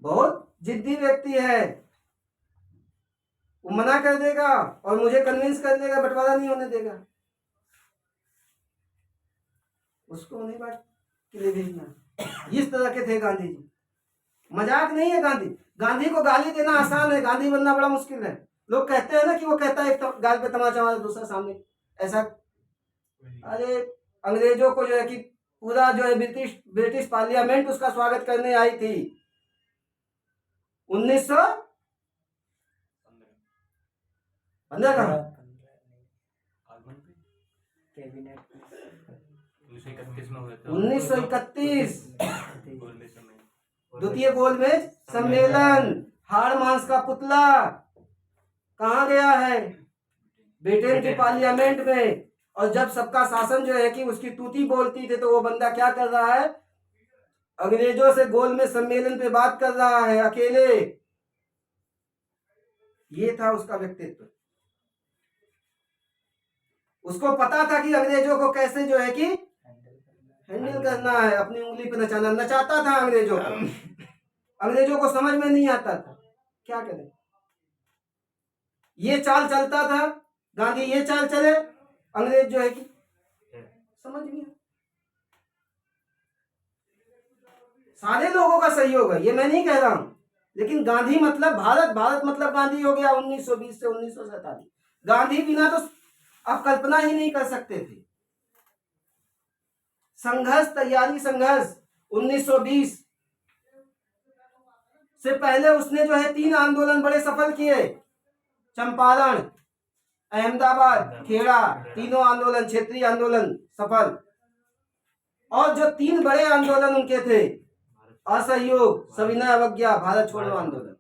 बहुत जिद्दी व्यक्ति है, वो मना कर देगा और मुझे कन्विंस कर देगा, बंटवारा नहीं होने देगा, उसको नहीं बात के लिए भेजना। इस तरह के थे गांधी जी। मजाक नहीं है गांधी। गांधी को गाली देना आसान है, गांधी बनना बड़ा मुश्किल है। लोग कहते हैं ना कि वो कहता है एक गाल पे तमाचा मारा, दूसरा सामने ऐसा, अरे अंग्रेजों को जो है कि पूरा जो है ब्रिटिश पार्लियामेंट उसका स्वागत करने आई थी 1915 का 1931 द्वितीय गोलमेज सम्मेलन। हाड़ मांस का पुतला कहाँ गया है? ब्रिटेन की पार्लियामेंट में। और जब सबका शासन जो है कि उसकी तूती बोलती थी तो वो बंदा क्या कर रहा है? अंग्रेजों से गोलमेज सम्मेलन पे बात कर रहा है अकेले। ये था उसका व्यक्तित्व। उसको पता था कि अंग्रेजों को कैसे जो है कि हैंडल करना है, अपनी उंगली पे नचाना। नचाता था अंग्रेजों को, अंग्रेजों को समझ में नहीं आता था क्या करें। ये चाल चलता था गांधी, ये चाल चले, अंग्रेज जो है कि समझ नहीं। सारे लोगों का सहयोग है, ये मैं नहीं कह रहा हूं, लेकिन गांधी मतलब भारत, भारत मतलब गांधी हो गया 1920 से 1947। गांधी बिना तो आप कल्पना ही नहीं कर सकते थे। संघर्ष, तैयारी, संघर्ष 1920 से पहले उसने जो है 3 आंदोलन बड़े सफल किए। चंपारण, अहमदाबाद, खेड़ा, तीनों आंदोलन क्षेत्रीय आंदोलन सफल। और जो 3 बड़े आंदोलन उनके थे, असहयोग, सविनय अवज्ञा, भारत छोड़ो आंदोलन,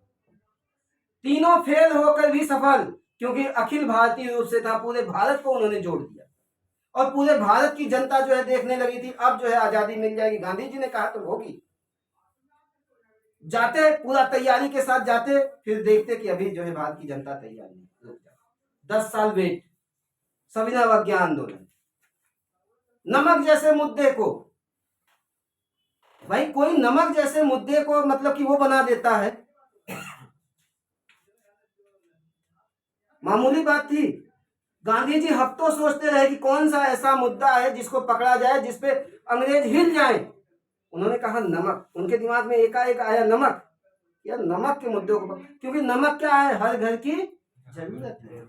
तीनों फेल होकर भी सफल, क्योंकि अखिल भारतीय रूप से था। पूरे भारत को उन्होंने जोड़ दिया और पूरे भारत की जनता जो है देखने लगी थी अब जो है आजादी मिल जाएगी। गांधी जी ने कहा तो होगी। जाते पूरा तैयारी के साथ जाते, फिर देखते कि अभी जो है भारत की जनता तैयार नहीं, 10 साल वेट। सविनय अवज्ञा आंदोलन, नमक जैसे मुद्दे को, भाई कोई नमक जैसे मुद्दे को मतलब कि वो बना देता है, मामूली बात थी। गांधी जी हफ्तों सोचते रहे कि कौन सा ऐसा मुद्दा है जिसको पकड़ा जाए, जिसपे अंग्रेज हिल जाए। उन्होंने कहा नमक। उनके दिमाग में एकाएक आया नमक। यार नमक के मुद्दों को, क्योंकि नमक क्या है, हर घर की जरूरत है।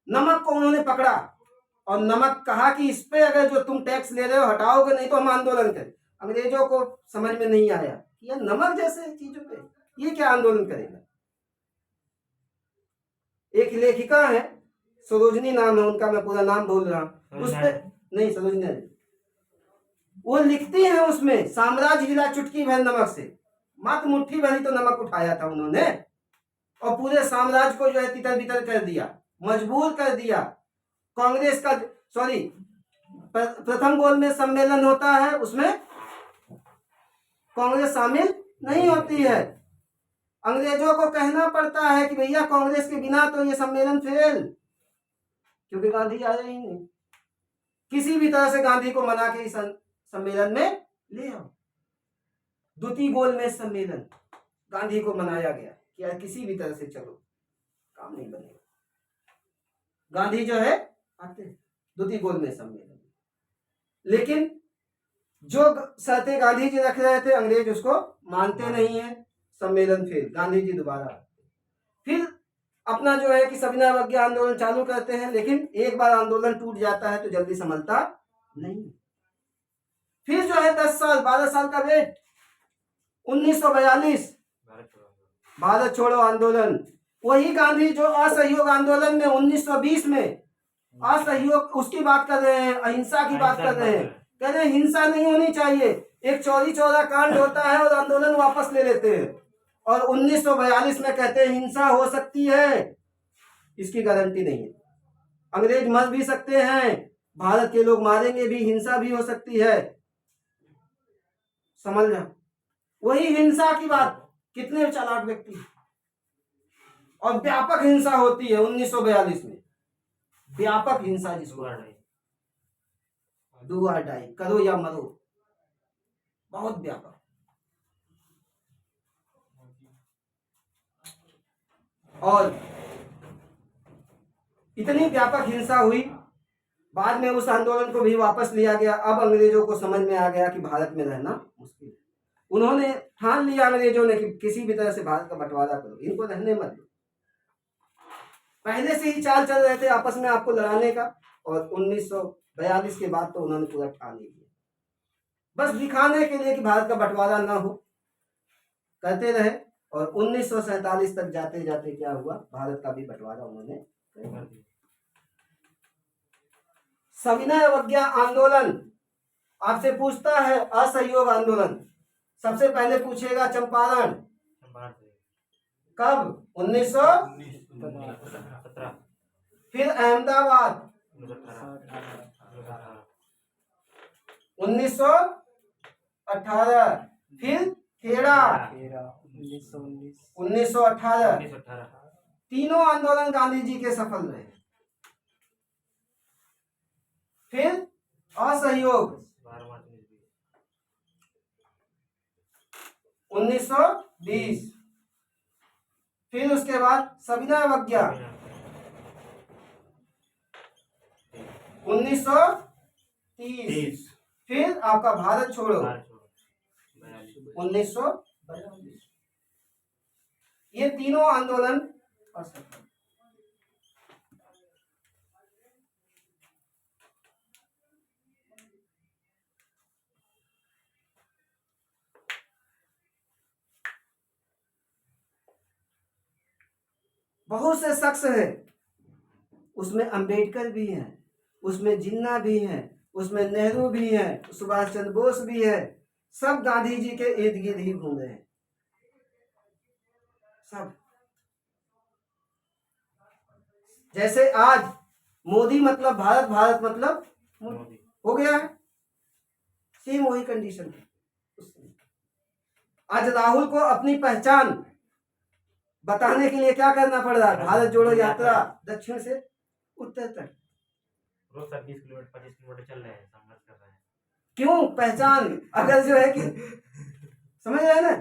नमक को उन्होंने पकड़ा और नमक कहा कि इस पे अगर जो तुम टैक्स ले रहे हो हटाओगे, नहीं तो हम आंदोलन करें। अंग्रेजों को समझ में नहीं आया कि यार नमक जैसे चीजों पे ये क्या आंदोलन करेगा। एक लेखिका है, सरोजनी नाम है उनका, मैं पूरा नाम भूल रहा हूं, उस पे नहीं, सरोजनी नहीं, वो लिखती है उसमें, साम्राज्य हिला चुटकी भर नमक से। मात्र मुट्ठी भरी तो नमक उठाया था उन्होंने और पूरे साम्राज्य को जो है तितर बितर कर दिया, मजबूर कर दिया। कांग्रेस का प्रथम गोलमेज सम्मेलन होता है, उसमें कांग्रेस शामिल नहीं होती है। अंग्रेजों को कहना पड़ता है कि भैया कांग्रेस के बिना तो ये सम्मेलन फेल, क्योंकि गांधी आ रहे ही नहीं। किसी भी तरह से गांधी को मना के इस सम्मेलन में ले आओ। द्वितीय गोलमेज सम्मेलन, गांधी को मनाया गया कि यार किसी भी तरह से चलो, काम नहीं बनेगा। गांधी जो है आते द्वितीय गोलमेज सम्मेलन, लेकिन जो शर्तें गांधी जी रख रहे थे अंग्रेज उसको मानते नहीं है। सम्मेलन फेल, गांधी जी दोबारा फिर अपना जो है कि सविनय अवज्ञा आंदोलन चालू करते हैं, लेकिन एक बार आंदोलन टूट जाता है तो जल्दी संभलता नहीं। फिर जो है 10 साल 12 साल का वेट, 1942 भारत छोड़ो आंदोलन। वही गांधी जो असहयोग आंदोलन में 1920 में असहयोग उसकी बात कर रहे हैं, अहिंसा की बात कर रहे हैं, कह रहे हैं हिंसा नहीं होनी चाहिए। एक चौरी चौरा कांड होता है और आंदोलन वापस ले लेते हैं, और 1942 में कहते हैं हिंसा हो सकती है, इसकी गारंटी नहीं है। अंग्रेज मर भी सकते हैं, भारत के लोग मारेंगे भी, हिंसा भी हो सकती है। समझ रहे? वही हिंसा की बात, कितने चालाक व्यक्ति, और व्यापक हिंसा होती है 1942 में, व्यापक हिंसा जिसको डू और डाई, करो या मरो, बहुत व्यापक। और इतनी व्यापक हिंसा हुई, बाद में उस आंदोलन को भी वापस लिया गया। अब अंग्रेजों को समझ में आ गया कि भारत में रहना मुश्किल है। उन्होंने ठान लिया अंग्रेजों ने कि किसी भी तरह से भारत का बंटवारा करो, इनको रहने मत दो। पहले से ही चाल चल रहे थे आपस में आपको लड़ाने का, और 1942 के बाद तो उन्होंने पूरा ठान ही लिया, बस दिखाने के लिए कि भारत का बंटवारा ना हो, करते रहे। और 1947 तक जाते जाते क्या हुआ, भारत का भी बंटवारा उन्होंने कर दिया। कर दिया। सविनय अवज्ञा आंदोलन आपसे पूछता है, असहयोग आंदोलन सबसे पहले पूछेगा चंपारण, चंपारण से कब, 1917। 17 फिर अहमदाबाद 1918, फिर खेड़ा 1918। 1918 तीनों आंदोलन गांधी जी के सफल रहे। फिर असहयोग 12 मार्च 1920। फिर उसके बाद सविनय अवज्ञा 1930। फिर आपका भारत छोड़ो 1942। ये तीनों आंदोलन असफल। बहुत से शख्स है, उसमें अंबेडकर भी है, उसमें जिन्ना भी है, उसमें नेहरू भी है, सुभाष चंद्र बोस भी है, सब गांधी जी के इर्द गिर्द ही घूम रहे हैं सब। जैसे आज मोदी मतलब भारत, भारत मतलब मोदी हो गया है, सेम वही कंडीशन है। आज राहुल को अपनी पहचान बताने के लिए क्या करना पड़ रहा है, भारत जोड़ो यात्रा दक्षिण से उत्तर तक। रोज 20 किलोमीटर 25 किलोमीटर चल रहे हैं, संघर्ष कर रहे हैं। क्यों पहचान, अगर जो है कि समझ रहे हैं ना,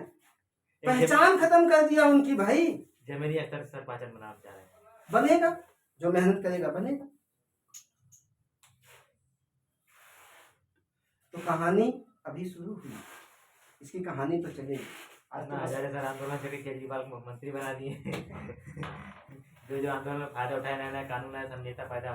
पहचान खत्म कर दिया उनकी भाई। जमीनी स्तर सर पाचन बना जा रहे हैं। बनेगा, जो मेहनत करेगा बनेगा। तो कहानी अभी शुरू हुई, इसकी कहानी तो चलेगी। आज तो हजारे सर आंदोलन करके केजरीवाल को मंत्री बना दिए। जो आंदोलन में फायदा उठाए, नया नया कानून आया, सब नेता फायदा